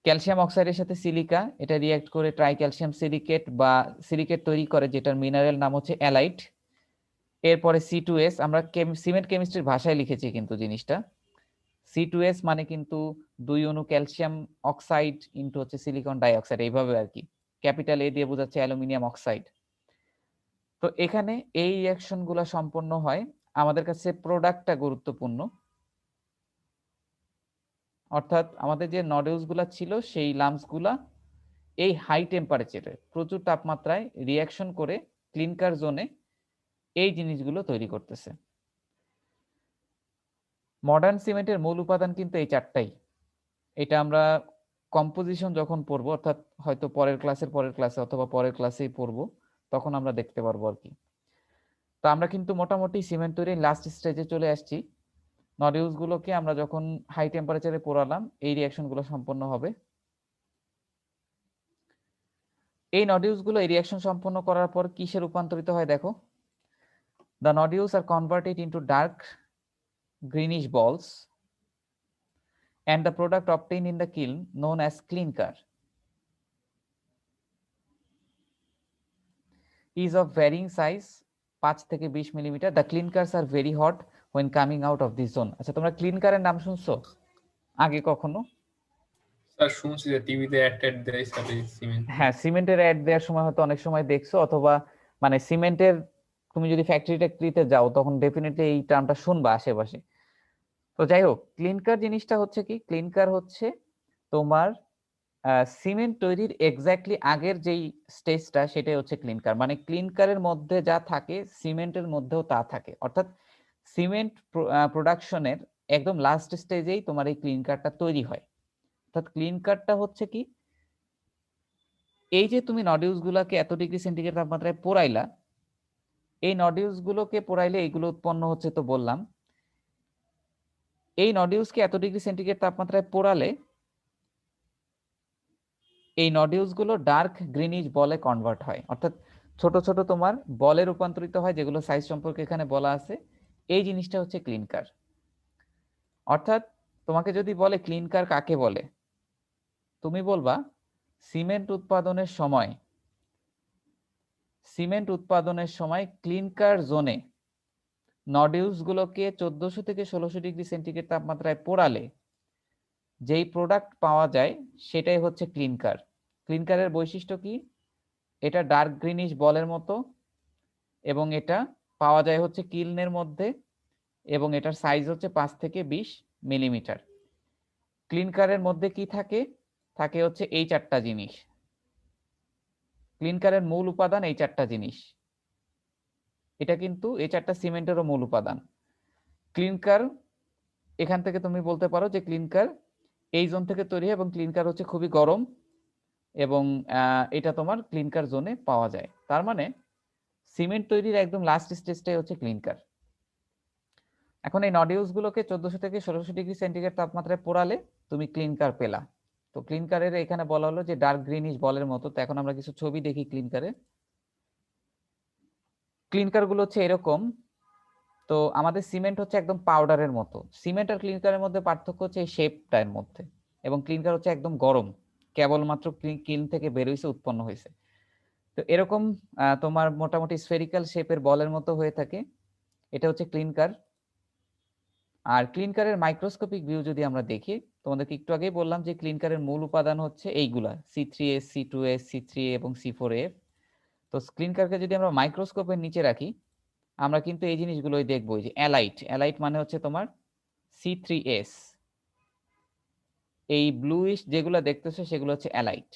ক্যালসিয়াম অক্সাইডের সাথে সিলিকা, এটা রিঅ্যাক্ট করে ট্রাইক্যালসিয়াম সিলিকেট বা সিলিকেট তৈরি করে, যেটার মিনারেল নাম হচ্ছে অ্যালাইট। এরপরে C2S, আমরা সিমেন্ট কেমিস্ট্রির ভাষায় লিখেছি কিন্তু জিনিসটা, C2S মানে কিন্তু 2 অণু ক্যালসিয়াম অক্সাইড ইনটু হচ্ছে সিলিকন ডাইঅক্সাইড, এইভাবে আর কি, ক্যাপিটাল A দিয়ে বোঝাচ্ছে অ্যালুমিনিয়াম অক্সাইড। তো এখানে এই রিঅ্যাকশন গুলা সম্পন্ন হয়, আমাদের কাছে প্রোডাক্টটা গুরুত্বপূর্ণ। অর্থাৎ আমাদের যে নডিউলস গুলা ছিল, সেই লাম্পস গুলা এই হাই টেম্পারেচারে প্রচুর তাপমাত্রায় রিঅ্যাকশন করে ক্লিনকার জোনে এই জিনিসগুলো তৈরি করতেছে। মডার্ন সিমেন্টের মূল উপাদান কিন্তু এই চারটাই। এটা আমরা কম্পোজিশন যখন পড়বো, অর্থাৎ হয়তো পরের ক্লাসে অথবা পরের ক্লাসেই পড়বো, তখন আমরা দেখতে পারবো আর কি। তো আমরা কিন্তু মোটামুটি সিমেন্ট তৈরির লাস্ট স্টেজে চলে আসছি। নডিউলস গুলোকে আমরা যখন হাই টেম্পারেচারে পোড়ালাম, এই রিঅ্যাকশন গুলো সম্পন্ন হবে। এই নডিউলস গুলো এই রিঅ্যাকশন সম্পন্ন করার পর কিসে রূপান্তরিত হয় দেখো, the nodules are converted into dark greenish balls and the product obtained in the kiln known as clinker is of varying size 5 থেকে 20 millimetre. The clinkers are very hot when coming out of this zone। আচ্ছা, তোমরা ক্লিনকারের নাম শুনছো আগে কখনো? Sir শুনছি যে টিভিতে অ্যাড দেয় স্যার এই সিমেন্ট। হ্যাঁ, সিমেন্টের অ্যাড দেওয়ার সময় হয়তো অনেক সময় দেখছো, অথবা মানে সিমেন্টের তুমি যদি ফ্যাক্টরিতে যাও তখন ডেফিনেটলি এই টার্মটা শুনবা আশেপাশে। তো যাই হোক, ক্লিনকার জিনিসটা হচ্ছে কি, ক্লিনকার হচ্ছে তোমার সিমেন্ট তৈরির এক্স্যাক্টলি আগের যেই স্টেজটা, সেটাই হচ্ছে ক্লিনকার। মানে ক্লিনকারের মধ্যে যা থাকে সিমেন্টের মধ্যেও তা থাকে, অর্থাৎ সিমেন্ট প্রোডাকশনের একদম লাস্ট স্টেজেই তোমার এই ক্লিনকারটা তৈরি হয়। অর্থাৎ ক্লিনকারটা হচ্ছে কি, এই যে তুমি নডিউলস গুলাকে এত ডিগ্রি সেন্টিগ্রেড তাপমাত্রায় পোড়াইলা, এই নডিউলস গুলোকে পোড়াইলে এইগুলো উৎপন্ন হচ্ছে, তো বললাম এই নডিউলসকে এত ডিগ্রি সেন্টিগ্রেড তাপমাত্রায় পোড়ালে এই নডিউলস গুলো ডার্ক গ্রিনিশ বলে কনভার্ট হয়, অর্থাৎ ছোট ছোট তোমার বলে রূপান্তরিত হয়, যেগুলো সাইজ সম্পর্কে এখানে বলা আছে। এই জিনিসটা হচ্ছে ক্লিনকার। অর্থাৎ তোমাকে যদি বলে ক্লিনকার কাকে বলে, তুমি বলবা সিমেন্ট উৎপাদনের সময় ক্লিনকার জোনে নডিউলস গুলোকে 1400 থেকে 1600 ডিগ্রি সেন্টিগ্রেড তাপমাত্রায় পোড়ালে যেই প্রোডাক্ট পাওয়া যায় সেটাই হচ্ছে ক্লিনকার। ক্লিনকারের বৈশিষ্ট্য কি? এটা ডার্ক গ্রিনিশ বলের মতো এবং এটা পাওয়া যায় হচ্ছে কিলনের মধ্যে এবং এটার সাইজ হচ্ছে 5 থেকে 20 মিলিমিটার। ক্লিনকারের মধ্যে কি থাকে? থাকে হচ্ছে এই 4টা জিনিস। ক্লিনকারের মূল উপাদান এই 4টা জিনিস। এটা কিন্তু এই 4টা সিমেন্টেরও মূল উপাদান। ক্লিনকার, এখান থেকে তুমি বলতে পারো যে ক্লিনকার এই জোন থেকে তৈরি হয় এবং ক্লিনকার হচ্ছে খুবই গরম এবং এটা তোমার ক্লিনকার জোনে পাওয়া যায়। তার মানে সিমেন্ট তৈরির একদম লাস্ট স্টেজটাই হচ্ছে ক্লিনকার। এখন এই নডিউলস গুলোকে 1400 থেকে 1600 ডিগ্রি সেন্টিগ্রেড তাপমাত্রায় পোড়ালে তুমি ক্লিনকার পেলা। তো ক্লিনকারের এখানে বলা হলো যে ডার্ক গ্রিনিশ বলের মতো। তো এখন আমরা কিছু ছবি দেখি ক্লিনকারের। ক্লিনকার গুলো হচ্ছে এরকম। তো আমাদের সিমেন্ট হচ্ছে একদম পাউডারের মতো। সিমেন্ট আর ক্লিনকারের মধ্যে পার্থক্য হচ্ছে এই শেপটার মধ্যে। এবং ক্লিনকার হচ্ছে একদম গরম, কেবলমাত্র কিলন থেকে বের হয়েছে, উৎপন্ন হয়েছে। তো এরকম তোমার মোটামুটি স্ফেরিক্যাল শেপের বলের মতো হয়ে থাকে। এটা হচ্ছে ক্লিনকার। আর ক্লিনকারের মাইক্রোস্কোপিক ভিউ যদি আমরা দেখি, তোমাদেরকে একটু আগেই বললাম যে ক্লিনকারের মূল উপাদান হচ্ছে এইগুলা, C3S, C2S, C3A এবং C4AF। তো ক্লিনকারকে যদি আমরা মাইক্রোস্কোপের নিচে রাখি, আমরা কিন্তু এই জিনিসগুলোই দেখবো, যে অ্যালাইট। অ্যালাইট মানে হচ্ছে তোমার C3S। এই ব্লুইশ যেগুলো দেখতেছো সেগুলো হচ্ছে অ্যালাইট।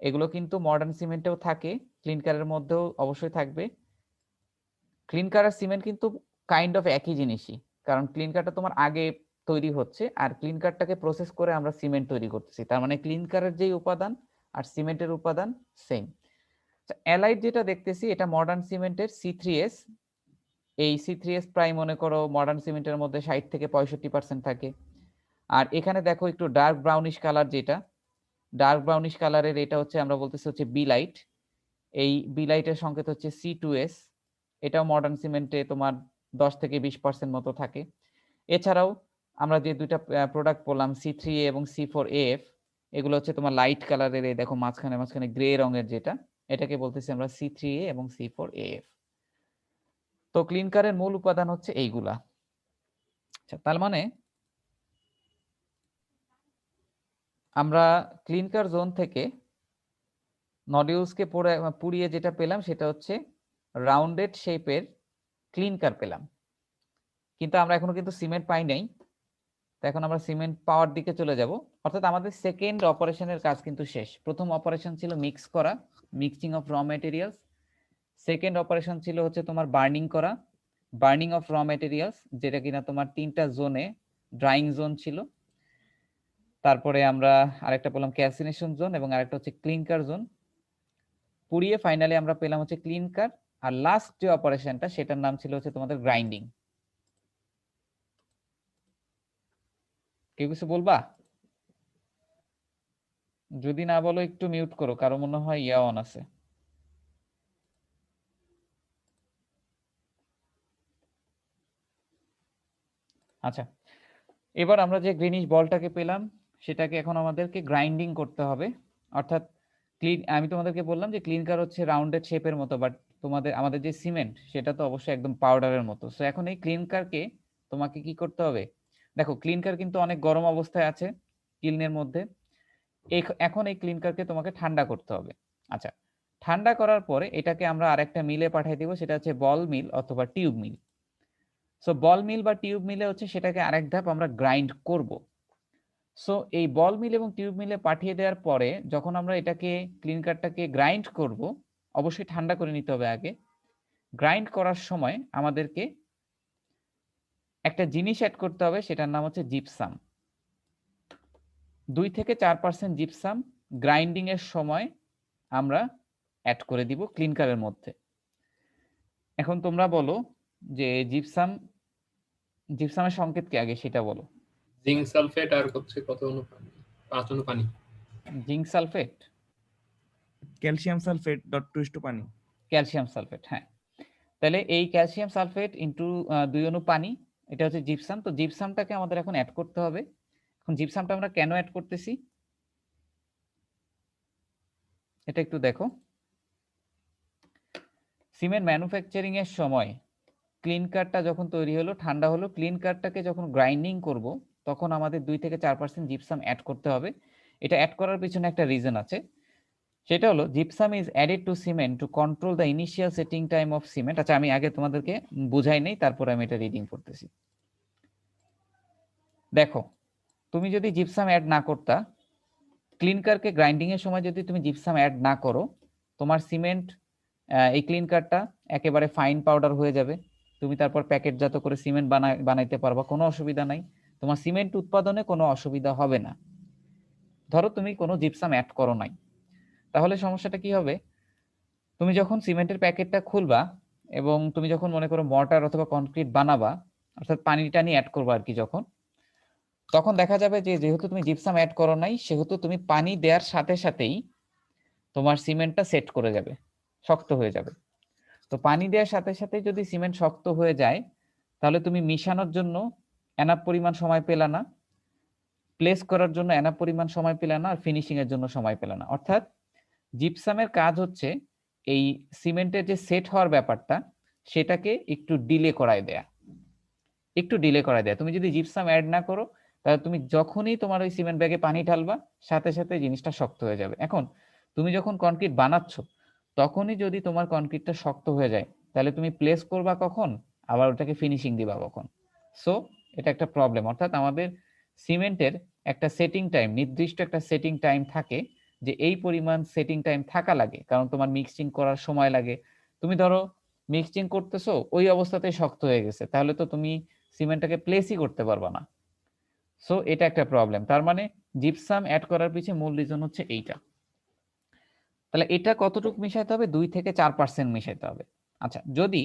এগুলো কিন্তু মডার্ন সিমেন্টেও থাকে, ক্লিনকারের মধ্যেও অবশ্যই থাকবে। ক্লিনকার আর সিমেন্ট কিন্তু কাইন্ড অফ একই জিনিসই, কারণ ক্লিনকারটা তোমার আগে তৈরি হচ্ছে আর ক্লিনকারটাকে প্রসেস করে আমরা সিমেন্ট তৈরি করতেছি। তার মানে ক্লিনকারের যেই উপাদান আর সিমেন্টের উপাদান সেম। অ্যালাইট যেটা দেখতেছি এটা মডার্ন সিমেন্টের C3S। এই C3S প্রায় মনে করো মডার্ন সিমেন্টের মধ্যে 60 থেকে 65% থাকে। আর এখানে দেখো একটু ডার্ক ব্রাউনিশ কালার, যেটা ডার্ক ব্রাউনিশ কালারের, এটা হচ্ছে আমরা বলতেছি হচ্ছে বি-লাইট। এই বি-লাইটের সংকেত হচ্ছে C2S। এটাও মডার্ন সিমেন্টে তোমার 10 থেকে 20% মতো থাকে। এছাড়াও আমরা যে দুইটা প্রোডাক্ট বললাম C3A এবং C4AF, এগুলো হচ্ছে তোমার লাইট কালারের। এই দেখো মাঝখানে মাঝখানে গ্রে রঙের, যেটা এটাকে বলতেছি আমরা C3A এবং C4AF। তো ক্লিনকারের মূল উপাদান হচ্ছে এইগুলা। আচ্ছা, তার মানে আমরা ক্লিনকার জোন থেকে নডিউলসকে পুড়িয়ে যেটা পেলাম সেটা হচ্ছে রাউন্ডেড শেপের ক্লিনকার পেলাম। কিন্তু আমরা এখনো কিন্তু সিমেন্ট পাই নাই। তো এখন আমরা সিমেন্ট পাওয়ার দিকে চলে যাব। অর্থাৎ আমাদের সেকেন্ড অপারেশনের কাজ কিন্তু শেষ। প্রথম অপারেশন ছিল মিক্স করা, mixing of raw materials. Second operation ছিল হচ্ছে তোমার বার্নিং করা, বার্নিং অফ র ম্যাটেরিয়ালস, যেটা কিনা তোমার 3টা জোনে ড্রাইং জোন ছিল। তারপরে আমরা আরেকটা পেলাম ক্যালসিনেশন জোন এবং আরেকটা হচ্ছে ক্লিনকার জোন। পুড়িয়ে ফাইনালি আমরা পেলাম হচ্ছে ক্লিনকার। আর লাস্ট যে অপারেশনটা সেটার নাম ছিল হচ্ছে তোমাদের গ্রাইন্ডিং। কেউ কিছু বলবা? যদি না বলো একটু মিউট করো, কারো মনে হয় ইয়া অন আছে। আচ্ছা, এবার আমরা যে গ্রিনিশ বলটাকে পেলাম সেটাকে এখন আমাদেরকে গ্রাইন্ডিং করতে হবে। অর্থাৎ আমি তোমাদেরকে বললাম যে ক্লিনকার হচ্ছে রাউন্ডেড শেপের মতো, বাট আমাদের যে সিমেন্ট সেটা তো অবশ্যই একদম পাউডারের মতো। সো এখন এই ক্লিনকারকে তোমাকে কি করতে হবে? দেখো ক্লিনকার কিন্তু অনেক গরম অবস্থায় আছে কিলনের মধ্যে। এখন এই ক্লিনকারকে তোমাকে ঠান্ডা করতে হবে। আচ্ছা, ঠান্ডা করার পরে এটাকে আমরা আরেকটা মিলে পাঠিয়ে দিব, সেটা হচ্ছে বল মিল অথবা টিউব মিল। সো বল মিল বা টিউব মিলে হচ্ছে সেটাকে আরেক ধাপ আমরা গ্রাইন্ড করব। সো এই বল মিল এবং টিউব মিলে পাঠিয়ে দেওয়ার পরে যখন আমরা এটাকে ক্লিনকারটাকে গ্রাইন্ড করব, অবশ্যই ঠান্ডা করে নিতে হবে আগে। গ্রাইন্ড করার সময় আমাদেরকে একটা জিনিস অ্যাড করতে হবে, সেটার নাম হচ্ছে জিপসাম। 2 থেকে 4% জিপসাম গ্রাইন্ডিং এর সময় আমরা অ্যাড করে দিব ক্লিনকারের মধ্যে। এখন তোমরা বলো যে জিপসামের সংকেত কি আগে সেটা বলো। জিঙ্ক সালফেট আর হচ্ছে কত অনু পানি, 5 অনু পানি। জিঙ্ক সালফেট, ক্যালসিয়াম সালফেট .2 পানি। ক্যালসিয়াম সালফেট, হ্যাঁ। তাহলে এই ক্যালসিয়াম সালফেট ইন্টু 2 অনু পানি, এটা হচ্ছে জিপসাম। তো জিপসামটাকে আমাদের এখন অ্যাড করতে হবে। এখন জিপসামটা আমরা কেন অ্যাড করতেছি এটা একটু দেখো। সিমেন্ট ম্যানুফ্যাকচারিং এর সময় ক্লিনকারটা যখন তৈরি হলো, ঠান্ডা হলো, ক্লিনকারটাকে যখন গ্রাইন্ডিং করব তখন আমাদের 2 থেকে 4% জিপসাম অ্যাড করতে হবে। এটা অ্যাড করার পিছনে একটা রিজন আছে, সেটা হলো gypsum is added to cement to control the initial setting time of cement. আচ্ছা, আমি আগে তোমাদেরকে বুঝাই নেই, তারপর আমি এটা রিডিং করতেছি। দেখো, তুমি যদি জিপসাম অ্যাড না করতা, ক্লিনকারকে গ্রাইন্ডিং এর সময় যদি তুমি জিপসাম অ্যাড না করো, তোমার সিমেন্ট এই ক্লিনকারটা একেবারে ফাইন পাউডার হয়ে যাবে। তুমি তারপর প্যাকেটজাত করে সিমেন্ট বানাইতে পারবা, কোনো অসুবিধা নাই। তোমার সিমেন্ট উৎপাদনে কোনো অসুবিধা হবে না। ধরো তুমি কোনো জিপসাম অ্যাড করো নাই, তাহলে সমস্যাটা কি হবে? তুমি যখন সিমেন্টের প্যাকেটটা খুলবা এবং তুমি যখন মনে করো মর্টার অথবা কনক্রিট বানাবা, অর্থাৎ পানি টানি অ্যাড করবা আর কি, যখন তখন দেখা যাবে যে যেহেতু তুমি জিপসাম অ্যাড করো নাই, সেহেতু তুমি পানি দেওয়ার সাথে সাথেই তোমার সিমেন্টটা সেট করে যাবে, শক্ত হয়ে যাবে। তো পানি দেওয়ার সাথে সাথে যদি সিমেন্ট শক্ত হয়ে যায়, তাহলে তুমি মিশানোর জন্য এনাফ পরিমাণ সময় পেলা না, প্লেস করার জন্য এনাফ পরিমাণ সময় পেলা না, আর ফিনিশিং এর জন্য সময় পেলা না। অর্থাৎ জিপসামের কাজ হচ্ছে এই সিমেন্টের যে সেট হওয়ার ব্যাপারটা, সেটাকে একটু ডিলে করায় দেয়া, একটু ডিলে করায় দেয়া। তুমি যদি জিপসাম অ্যাড না করো, তাহলে তুমি যখনই তোমার ওই সিমেন্ট ব্যাগে পানি ঢালবা, সাথে সাথে জিনিসটা শক্ত হয়ে যাবে। এখন তুমি যখন কনক্রিট বানাচ্ছ, তখনই যদি তোমার কনক্রিটটা শক্ত হয়ে যায়, তাহলে তুমি প্লেস করবা কখন, আবার ওটাকে ফিনিশিং দিবা কখন? সো এটা একটা প্রবলেম। অর্থাৎ আমাদের সিমেন্টের একটা সেটিং টাইম, নির্দিষ্ট একটা সেটিং টাইম থাকে, যে এই পরিমাণ সেটিং টাইম থাকা লাগে, কারণ তোমার মিক্সিং করার সময় লাগে। তুমি ধরো মিক্সিং করতেছো, ওই অবস্থাতেই শক্ত হয়ে গেছে, তাহলে তো তুমি সিমেন্টটাকে প্লেসই করতে পারবা না। সো এটা একটা প্রবলেম। তার মানে জিপসাম অ্যাড করার পিছনে মূল রিজন হচ্ছে এইটা। তাহলে এটা কতটুকু মিশাইতে হবে? 2 থেকে 4% মিশাইতে হবে। আচ্ছা, যদি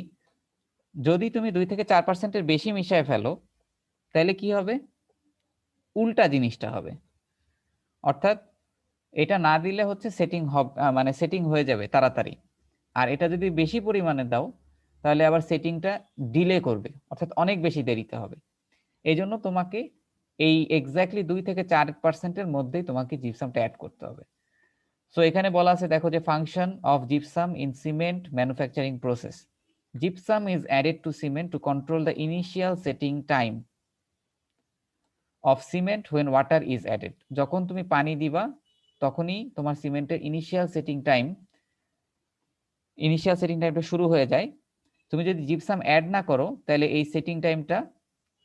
যদি তুমি 2 থেকে 4%-এর বেশি মিশায় ফেলো, তাহলে কি হবে? উল্টা জিনিসটা হবে। অর্থাৎ এটা না দিলে হচ্ছে সেটিং হবে, মানে সেটিং হয়ে যাবে তাড়াতাড়ি। আর এটা যদি বেশি পরিমাণে দাও, তাহলে আবার সেটিংটা ডিলে করবে, অর্থাৎ অনেক বেশি দেরিতে হবে। এই জন্য তোমাকে এই এক্স্যাক্টলি 2 থেকে 4%-এর মধ্যেই তোমাকে জিপসামটা অ্যাড করতে হবে। সো এখানে বলা আছে, দেখো, যে function of gypsum in cement manufacturing process. Gypsum is added to cement to control the initial setting time of cement when water is added. যখন তুমি পানি দিবা, তখনই তোমার সিমেন্টের ইনিশিয়াল সেটিং টাইমটা শুরু হয়ে যায়। তুমি যদি জিপসাম অ্যাড না করো, তাহলে এই সেটিং টাইমটা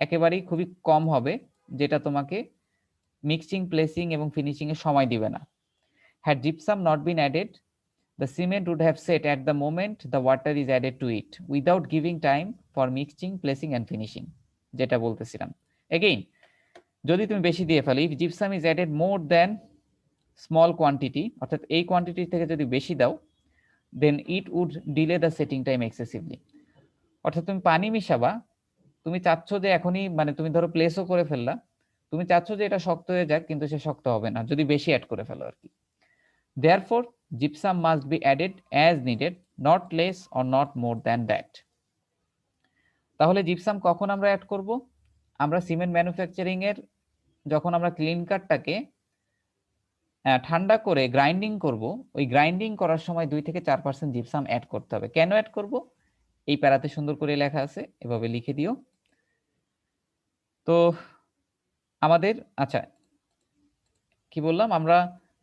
একেবারেই খুবই কম হবে, যেটা তোমাকে মিক্সিং, প্লেসিং এবং ফিনিশিং এর সময় দিবে না। Had gypsum not been added, the cement would have set at the moment the water is added to it, without giving time for mixing, placing and finishing, যেটা বলতেছিলাম। Again, যদি তুমি বেশি দিয়ে ফেলো, if gypsum is added more than small quantity, অর্থাৎ এই quantity থেকে যদি বেশি দাও, then it would delay the setting time excessively. অর্থাৎ তুমি পানি মিশাবা, তুমি চাচ্ছ যে এখনই, মানে তুমি ধরো প্লেসও করে ফেললা, তুমি চাচ্ছ যে এটা শক্ত হয়ে যাক, কিন্তু সে শক্ত হবে না যদি বেশি অ্যাড করে ফেলো আর কি। Therefore, gypsum must be added as needed, not less or not more than that. তাহলে জিপসাম কখন আমরা অ্যাড করব? আমরা সিমেন্ট ম্যানুফ্যাকচারিং এর যখন আমরা ক্লিনকারটাকে ঠান্ডা করে গ্রাইন্ডিং করব, ওই গ্রাইন্ডিং করার সময় 2 থেকে 4% জিপসাম অ্যাড করতে হবে। কেন অ্যাড করব? এই প্যারাতে সুন্দর করে লেখা আছে, এভাবে লিখে দিও। তো আমাদের, আচ্ছা, কি বললাম, আমরা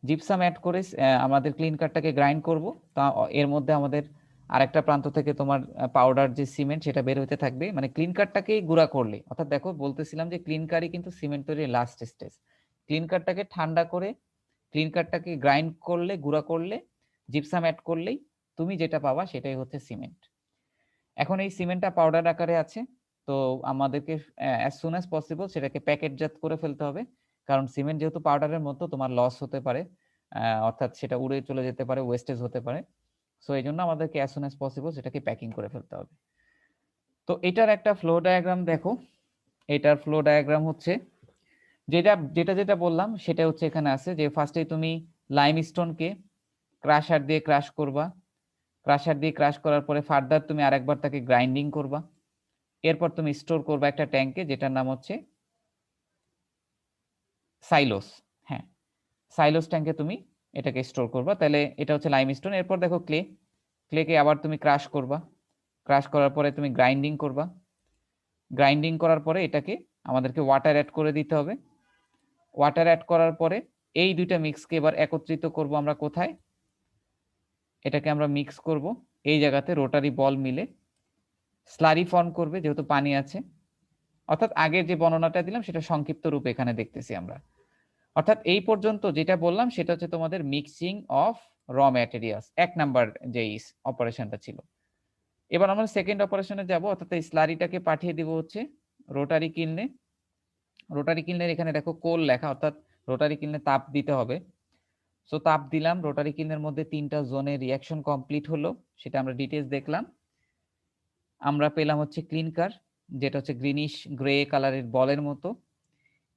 জিপসাম অ্যাড করে আমাদের ক্লিনকারটাকে গ্রাইন্ড করব। তা এর মধ্যে আমাদের আরেকটা প্রান্ত থেকে তোমার পাউডার যে সিমেন্ট, সেটা বের হতে থাকবে। মানে ক্লিনকারটাকেই গুঁড়া করলে, অর্থাৎ দেখো বলতেছিলাম যে ক্লিনকারই কিন্তু সিমেন্ট তৈরির লাস্ট স্টেজ। ক্লিনকারটাকে ঠান্ডা করে, ক্লিনকারটাকে গ্রাইন্ড করলে, গুঁড়া করলে, জিপসাম অ্যাড করলেই তুমি যেটা পাবা সেটাই হচ্ছে সিমেন্ট। এখন এই সিমেন্টটা পাউডার আকারে আছে, তো আমাদেরকে অ্যাজ সুন অ্যাজ পসিবল সেটাকে প্যাকেটজাত করে ফেলতে হবে, কারণ সিমেন্ট যেহেতু পাউডারের মতো, তোমার লস হতে পারে, অর্থাৎ সেটা উড়ে চলে যেতে পারে, ওয়েস্টেজ হতে পারে। সো এই জন্য আমাদেরকে অ্যাজ সুন অ্যাজ পসিবল সেটাকে প্যাকিং করে ফেলতে হবে। তো এটার একটা ফ্লো ডায়াগ্রাম দেখো। এটার ফ্লো ডায়াগ্রাম হচ্ছে যেটা বললাম, সেটা হচ্ছে এখানে আছে, যে ফার্স্টেই তুমি লাইমস্টোনকে ক্রাশার দিয়ে ক্রাশ করবা, ক্রাশার দিয়ে ক্রাশ করার পরে ফার্দার তুমি আরেকবার তাকে গ্রাইন্ডিং করবা, এরপর তুমি স্টোর করবা একটা ট্যাঙ্কে, যেটার নাম হচ্ছে সাইলোস। হ্যাঁ, সাইলোস ট্যাঙ্কে তুমি এটাকে স্টোর করবা। তাহলে এটা হচ্ছে লাইমস্টোন। এরপর দেখো ক্লেকে আবার তুমি ক্রাশ করবা, ক্রাশ করার পরে তুমি গ্রাইন্ডিং করবা, গ্রাইন্ডিং করার পরে এটাকে আমাদেরকে ওয়াটার অ্যাড করে দিতে হবে। ওয়াটার অ্যাড করার পরে এই দুইটা মিক্সকে এবার একত্রিত করব আমরা কোথায়? এটাকে আমরা মিক্স করব এই জায়গাতে, রোটারি বল মিলে স্লারি ফর্ম করবে যেহেতু পানি আছে। অর্থাৎ আগের যে বর্ণনাটা দিলাম সেটা সংক্ষিপ্ত রূপে এখানে দেখতেছি আমরা। অর্থাৎ এই পর্যন্ত যেটা বললাম সেটা হচ্ছে তোমাদের mixing of raw materials, 1 number যে অপারেশনটা ছিল। এবার আমরা সেকেন্ড অপারেশনে যাব, অর্থাৎ এই স্লারিটাকে পাঠিয়ে দিব হচ্ছে রোটারি কিলনে। রোটারি কিলনের এখানে দেখো কোল লেখা, অর্থাৎ রোটারি কিলনে তাপ দিতে হবে। সো তাপ দিলাম, রোটারি কিলনের মধ্যে 3টা জোনে রিয়াকশন কমপ্লিট হলো, সেটা আমরা ডিটেইলস দেখলাম। আমরা পেলাম হচ্ছে ক্লিনকার, যেটা হচ্ছে গ্রিনিশ গ্রে কালারের বলের মতো।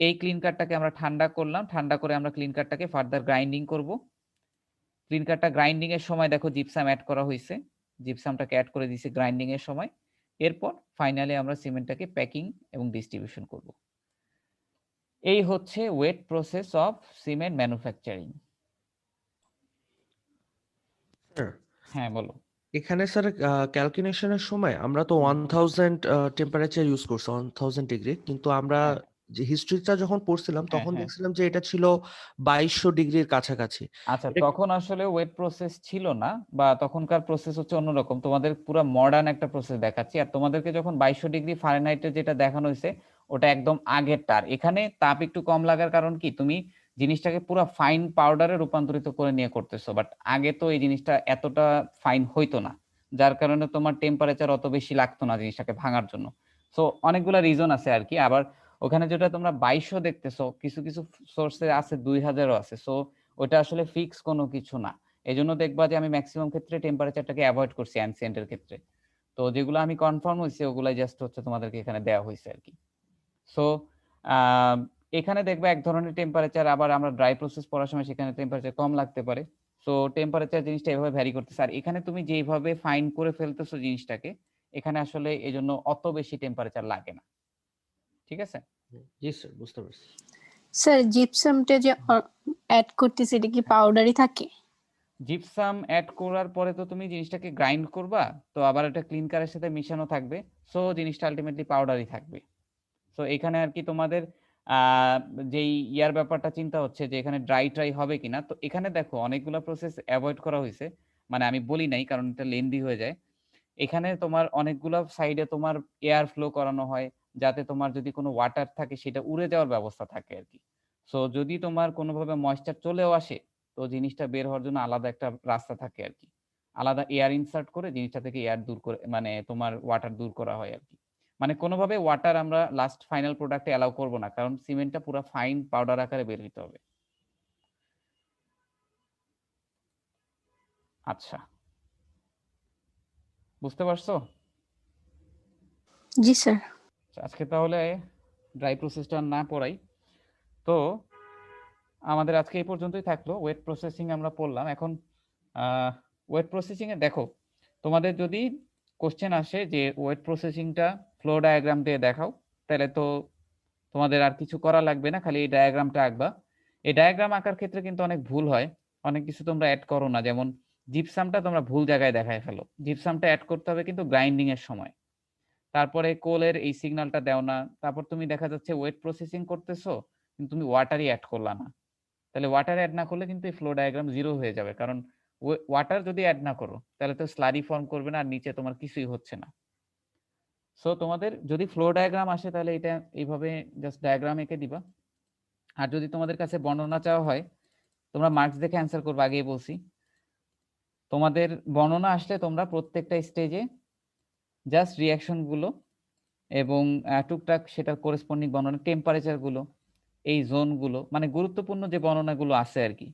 এই ক্লিনকারটাকে আমরা ঠান্ডা করলাম, ঠান্ডা করে আমরা ক্লিনকারটাকে ফার্দার গ্রাইন্ডিং করব। ক্লিনকারটা গ্রাইন্ডিং এর সময় দেখো জিপসাম অ্যাড করা হয়েছে, জিপসামটাকে অ্যাড করে দিয়েছি গ্রাইন্ডিং এর সময়। এরপর ফাইনালি আমরা সিমেন্টটাকে প্যাকিং এবং ডিস্ট্রিবিউশন করব। এই হচ্ছে wet process of cement manufacturing. Sir হ্যাঁ বলো। এখানে স্যার ক্যালকুলেশনের সময় আমরা তো 1000 টেম্পারেচার ইউজ করছি, 1000 ডিগ্রি, কিন্তু আমরা হ্যাঁ যে হিস্ট্রিটা যখন পড়ছিলাম হ্যাঁ তখন হ্যাঁ দেখছিলাম যে এটা ছিল 2200 ডিগ্রির কাছাকাছি। আচ্ছা, এটা তখন আসলে ওয়েট প্রসেস ছিল না, বা তখনকার প্রসেস হচ্ছে অন্যরকম। তোমাদের পুরো মডার্ন একটা প্রসেস দেখাচ্ছি, আর তোমাদেরকে যখন 2200 ডিগ্রি ফারেনহাইটের যেটা দেখানো হয়েছে ওটা একদম আগেরটার। এখানে তাপ একটু কম লাগার কারণ কি, তুমি জিনিসটাকে পুরো ফাইন পাউডারে রূপান্তরিত করে নিয়ে করতেছো, বাট আগে তো এই জিনিসটা এতটা ফাইন হইতো না, যার কারণে তোমার টেম্পারেচার অত বেশি লাগতো না জিনিসটাকে ভাঙার জন্য। সো অনেকগুলা রিজন আছে আর কি। আবার ওখানে যেটা তোমরা 2200 দেখতেছো, কিছু কিছু সোর্সে আছে 2000ও আছে। সো ওটা আসলে ফিক্স কোনো কিছু না। এই জন্য দেখবা যে আমি ম্যাক্সিমাম ক্ষেত্রে টেম্পারেচারটাকে অ্যাভয়েড করছি অ্যানসিয়েন্টের ক্ষেত্রে। তো যেগুলো আমি কনফার্ম হয়েছে ওগুলাই জাস্ট হচ্ছে তোমাদেরকে এখানে দেওয়া হয়েছে আর কি। সো এখানে দেখবে এক ধরনের টেম্পারেচার, আবার আমরা ড্রাই প্রসেস পড়ার সময় সেখানে টেম্পারেচার কম লাগতে পারে। সো টেম্পারেচার জিনিসটা এভাবে ভ্যারি করতেছে। আর এখানে তুমি যেভাবে ফাইন করে ফেলতেছো জিনিসটাকে, এখানে আসলে এই জন্য অত বেশি টেম্পারেচার লাগে না। ঠিক আছে? জি স্যার, বুঝতে পারছি। স্যার জিপসামটা যে অ্যাড করতেছে এটা কি পাউডারই থাকে? জিপসাম অ্যাড করার পরে তো তুমি জিনিসটাকে গ্রাইন্ড করবা, তো আবার এটা ক্লিনকারের সাথে মিশানো থাকবে। সো জিনিসটা আলটিমেটলি পাউডারই থাকবে। সো এখানে আর কি তোমাদের যেই ইয়ার ব্যাপারটা চিন্তা হচ্ছে যে এখানে ড্রাই হবে কিনা, তো এখানে দেখো অনেকগুলো প্রসেস অ্যাভয়েড করা হয়েছে, মানে আমি বলি নাই কারণ এটা লেন্দি হয়ে যায়। এখানে তোমার অনেকগুলো সাইডে তোমার এয়ার ফ্লো করানো হয়, যাতে তোমার যদি কোনো ওয়াটার থাকে সেটা উড়ে যাওয়ার ব্যবস্থা থাকে আর কি। সো যদি তোমার কোনোভাবে ময়েশ্চার চলেও আসে, তো জিনিসটা বের হওয়ার জন্য আলাদা একটা রাস্তা থাকে আর কি। আলাদা এয়ার ইনসার্ট করে জিনিসটা থেকে এয়ার দূর করে, মানে তোমার ওয়াটার দূর করা হয় আর কি। মানে কোনোভাবে ওয়াটার আমরা লাস্ট ফাইনাল প্রোডাক্টে অ্যালাউ করব না, কারণ সিমেন্টটা পুরো ফাইন পাউডার আকারে বের হইতে হবে। আচ্ছা, বুঝতে পারছো? জি স্যার। আজকে তাহলে ড্রাই প্রসেসটা না পড়াই। তো আমাদের আজকে এই পর্যন্তই থাকলো। ওয়েট প্রসেসিং আমরা পড়লাম। এখন ওয়েট প্রসেসিং এ দেখো, তোমাদের যদি কোশ্চেন আসে যে ওয়েট প্রসেসিংটা ফ্লো ডায়াগ্রাম দিয়ে দেখাও, তাহলে তো তোমাদের আর কিছু করা লাগবে না, খালি এই ডায়াগ্রামটা আঁকবা। এই ডায়াগ্রাম আঁকার ক্ষেত্রে কিন্তু অনেক ভুল হয়, অনেক কিছু তোমরা অ্যাড করো না। যেমন জিপসামটা তোমরা ভুল জায়গায় দেখায় ফেলো। জিপসামটা অ্যাড করতে হবে কিন্তু গ্রাইন্ডিং এর সময়। তারপরে কোলের এই সিগন্যালটা দাও না। তারপর তুমি দেখা যাচ্ছে ওয়েট প্রসেসিং করতেছো, কিন্তু তুমি ওয়াটারই অ্যাড করলা না। তাহলে ওয়াটার অ্যাড না করলে কিন্তু এই ফ্লো ডায়াগ্রাম জিরো হয়ে যাবে, কারণ ওয়াটার যদি অ্যাড না করো তাহলে তো স্লারি ফর্ম করবে না, আর নিচে তোমার কিছুই হচ্ছে না। সো তোমাদের যদি ফ্লো ডায়াগ্রাম আসে তাহলে এটা এইভাবে জাস্ট ডায়াগ্রাম এঁকে দিবা। আর যদি তোমাদের কাছে বর্ণনা চাওয়া হয়, তোমরা মার্কস দেখে অ্যান্সার করবে, আগেই বলছি। তোমাদের বর্ণনা আসলে তোমরা প্রত্যেকটা স্টেজে জাস্ট রিয়াকশন গুলো এবং টুকটাক সেটার করেসপন্ডিং বর্ণনা, টেম্পারেচার গুলো, এই জোনগুলো, মানে গুরুত্বপূর্ণ যে বর্ণনাগুলো আছে আর কি,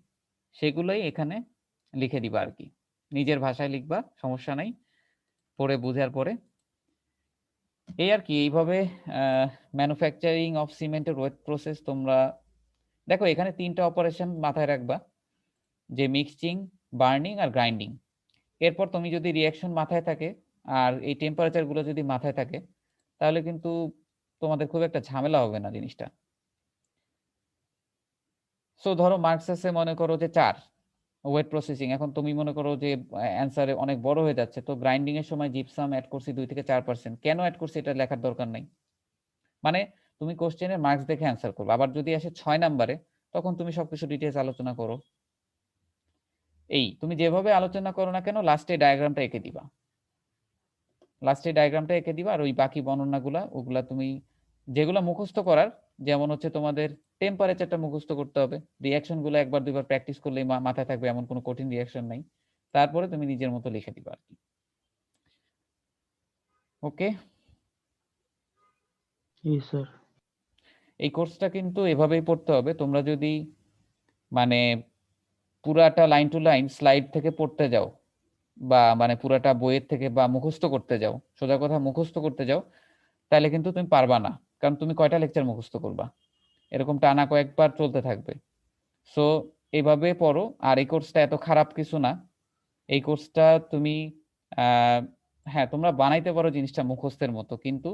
সেগুলোই এখানে লিখে দিবা আর কি। নিজের ভাষায় লিখবা, সমস্যা নাই, পড়ে বুঝার পরে। এই আর কি, এইভাবে ম্যানুফ্যাকচারিং অফ সিমেন্টের ওয়েট প্রসেস তোমরা দেখো। এখানে 3টা অপারেশন মাথায় রাখবা, যে মিক্সিং, বার্নিং আর গ্রাইন্ডিং। এরপর তুমি যদি রিয়াকশন মাথায় থাকে আর এই টেম্পারেচার গুলো যদি মাথায় থাকে, তাহলে কিন্তু তোমাদের খুব একটা ঝামেলা হবে না জিনিসটা। সো ধরো মার্কস আছে মনে করো যে 4 ওয়েট প্রসেসিং, এখন তুমি মনে করো যে অ্যান্সারে অনেক বড় হয়ে যাচ্ছে, তো গ্রাইন্ডিং এর সময় জিপসাম অ্যাড করছি 2 থেকে 4%, কেন অ্যাড করছি এটা লেখার দরকার নাই। মানে তুমি কোশ্চেনের মার্কস দেখে অ্যান্সার করবে। আবার যদি আসে 6 নাম্বারে, তখন তুমি সবকিছু ডিটেইলস আলোচনা করো। এই তুমি যেভাবে আলোচনা করো না কেন, লাস্টে ডায়াগ্রামটা এঁকে দিবা। আর ওই বাকি বর্ণনাগুলা ওগুলা তুমি যেগুলো মুখস্থ করার, যেমন হচ্ছে তোমাদের টেম্পারেচারটা মুখস্থ করতে হবে, রিঅ্যাকশন গুলো একবার দুইবার প্র্যাকটিস করলেই মাথায় থাকবে, এমন কোনো কঠিন রিঅ্যাকশন নাই। তারপরে তুমি নিজের মতো লিখে দিবা আর কি। ওকে, স্যার। এই কোর্সটা কিন্তু এভাবেই পড়তে হবে। তোমরা যদি মানে পুরাটা লাইন টু লাইন স্লাইড থেকে পড়তে যাও, বা মানে পুরাটা বইয়ের থেকে বা মুখস্থ করতে যাও, সোজা কথা মুখস্থ করতে যাও, তাহলে কিন্তু তুমি পারবা না। কারণ তুমি কয়টা লেকচার মুখস্থ করবা, এরকম টানা কয়েকবার চলতে থাকবে। সো এইভাবে পড়ো। আর এই কোর্সটা এত খারাপ কিছু না। এই কোর্সটা তুমি হ্যাঁ তোমরা বানাইতে পারো জিনিসটা মুখস্থের মতো, কিন্তু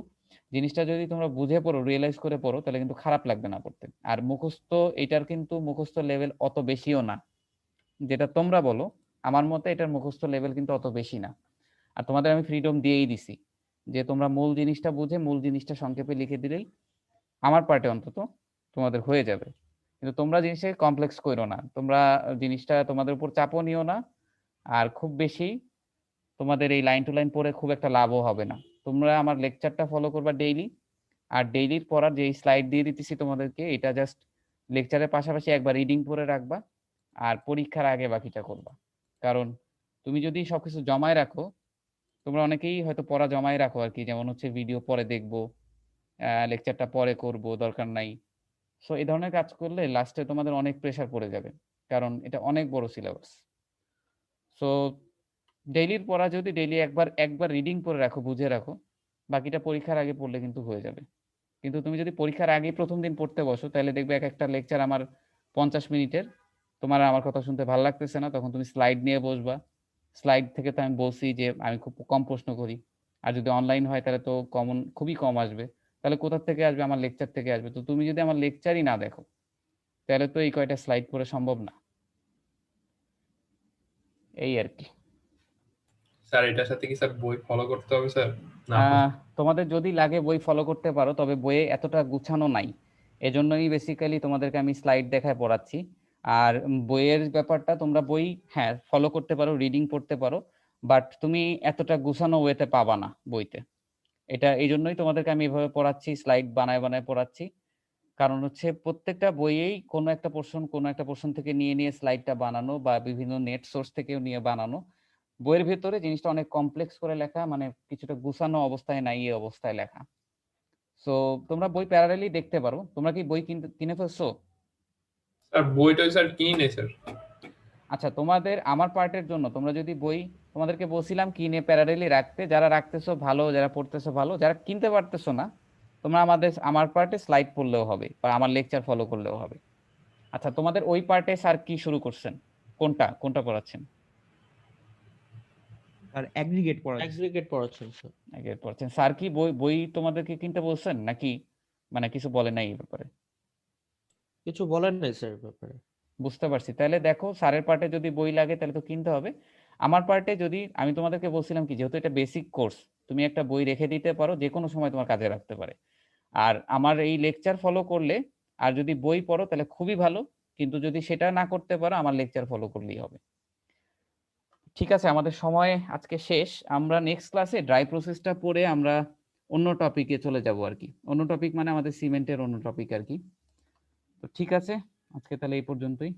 জিনিসটা যদি তোমরা বুঝে পড়ো, রিয়েলাইজ করে পড়ো, তাহলে কিন্তু খারাপ লাগবে না পড়তে। আর মুখস্থ, এটার কিন্তু মুখস্থ লেভেল অত বেশিও না যেটা তোমরা বলো। আমার মতে এটার মুখস্থ লেভেল কিন্তু অত বেশি না। আর তোমাদের আমি ফ্রিডম দিয়েই দিছি যে তোমরা মূল জিনিসটা বুঝে মূল জিনিসটা সংক্ষেপে লিখে দিলেই আমার পার্টে অন্তত তোমাদের হয়ে যাবে। কিন্তু তোমরা জিনিসটাকে কমপ্লেক্স করো না, তোমরা জিনিসটা তোমাদের উপর চাপও নিও না। আর খুব বেশি তোমাদের এই লাইন টু লাইন পড়ে খুব একটা লাভও হবে না। তোমরা আমার লেকচারটা ফলো করবা ডেইলি, আর ডেইলির পড়ার যে স্লাইড দিয়ে দিতেছি তোমাদেরকে, এটা জাস্ট লেকচারের পাশাপাশি একবার রিডিং করে রাখবা, আর পরীক্ষার আগে বাকিটা করবা। কারণ তুমি যদি সবকিছু জমায় রাখো, তোমরা অনেকেই হয়তো পড়া জমায় রাখো আর কি, যেমন হচ্ছে ভিডিও পরে দেখবো, লেকচারটা পরে করব, দরকার নাই। সো এই ধরনের কাজ করলে লাস্টে তোমাদের অনেক প্রেসার পড়ে যাবে, কারণ এটা অনেক বড় সিলেবাস। সো ডেইলির পড়া যদি ডেইলি একবার রিডিং করে রাখো, বুঝে রাখো, বাকিটা পরীক্ষার আগে পড়লে কিন্তু হয়ে যাবে। কিন্তু তুমি যদি পরীক্ষার আগে প্রথম দিন পড়তে বসো, তাহলে দেখবে এক একটা লেকচার আমার 50 মিনিটের, তোমার আমার কথা শুনতে ভালো লাগতেছে না, তখন তুমি স্লাইড নিয়ে বসবা। স্লাইড থেকে তো আমি বলছি যে আমি খুব কম প্রশ্ন করি, আর যদি অনলাইন হয় তাহলে তো খুবই কম আসবে। তাহলে কোথা থেকে আসবে? আমার লেকচার থেকে আসবে। তো তুমি যদি আমার লেকচারই না দেখো, তাহলে তো এই কয়টা স্লাইড পড়ে সম্ভব না। এই আর কি। স্যার এটার সাথে কি স্যার বই ফলো করতে হবে স্যার? না তোমাদের যদি লাগে বই ফলো করতে পারো, তবে বইয়ে এতটা গুছানো নাই, এজন্যই বেসিক্যালি তোমাদেরকে আমি স্লাইড দেখায় পড়াচ্ছি। আর বইয়ের ব্যাপারটা, তোমরা বই হ্যাঁ ফলো করতে পারো, রিডিং পড়তে পারো, বাট তুমি এতটা গুছানো ওয়েতে পাবা না বইতে। এটা এই জন্যই তোমাদেরকে আমি এভাবে পড়াচ্ছি, স্লাইড বানায় বানায় পড়াচ্ছি। কারণ হচ্ছে প্রত্যেকটা বইয়েই কোনো একটা পোর্শন থেকে নিয়ে নিয়ে স্লাইডটা বানানো, বা বিভিন্ন নেট সোর্স থেকেও নিয়ে বানানো। বইয়ের ভেতরে জিনিসটা অনেক কমপ্লেক্স করে লেখা, মানে কিছুটা গুছানো অবস্থায় নাই, এই অবস্থায় লেখা। সো তোমরা বই প্যারালালি দেখতে পারো। তোমরা কি বই কিনে ফেলছো? স্যার বইটা স্যার কিনি নেই স্যার। আচ্ছা, তোমাদের আমার পার্টের জন্য তোমরা যদি বই, তোমাদেরকে বলছিলাম কিনে প্যারালালি রাখতে, যারা রাখতেছো ভালো, যারা পড়তেছো ভালো, যারা কিনতে পারতেছো না, তোমরা আমার পার্টে স্লাইড পড়লেও হবে, বা আমার লেকচার ফলো করলেও হবে। আচ্ছা, তোমাদের ওই পার্টে স্যার কি শুরু করছেন? কোনটা পড়াচ্ছেন? আর অ্যাগ্রিগেট পড়া অ্যাগ্রিগেট পড়াচ্ছেন স্যার। আগে পড়াচ্ছেন। স্যার কি বই তোমাদেরকে কিনতে বলছেন, নাকি মানে কিছু বলে নাই এই ব্যাপারে? কিছু বলেন নাই স্যার ব্যাপারে। বুঝতে পারছি। তাহলে দেখো, স্যারের পার্টে যদি বই লাগে তাহলে তো কিনতে হবে। আমার পার্টে যদি, আমি তোমাদেরকে বলছিলাম কি, যেহেতু এটা বেসিক কোর্স, তুমি একটা বই রেখে দিতে পারো, যে কোনো সময় তোমার কাজে রাখতে পারে। আর আমার এই লেকচার ফলো করলে, আর যদি বই পড়ো তাহলে খুবই ভালো, কিন্তু যদি সেটা না করতে পারো, আমার লেকচার ফলো করলেই হবে। ঠিক আছে, আমাদের সময় আজকে শেষ। আমরা নেক্সট ক্লাসে ড্রাই প্রসেসটা পড়ে আমরা অন্য টপিকে চলে যাব আর কি। অন্য টপিক মানে আমাদের সিমেন্টের অন্য টপিক আর কি। তো ঠিক আছে, আজকে তাহলে এই পর্যন্তই।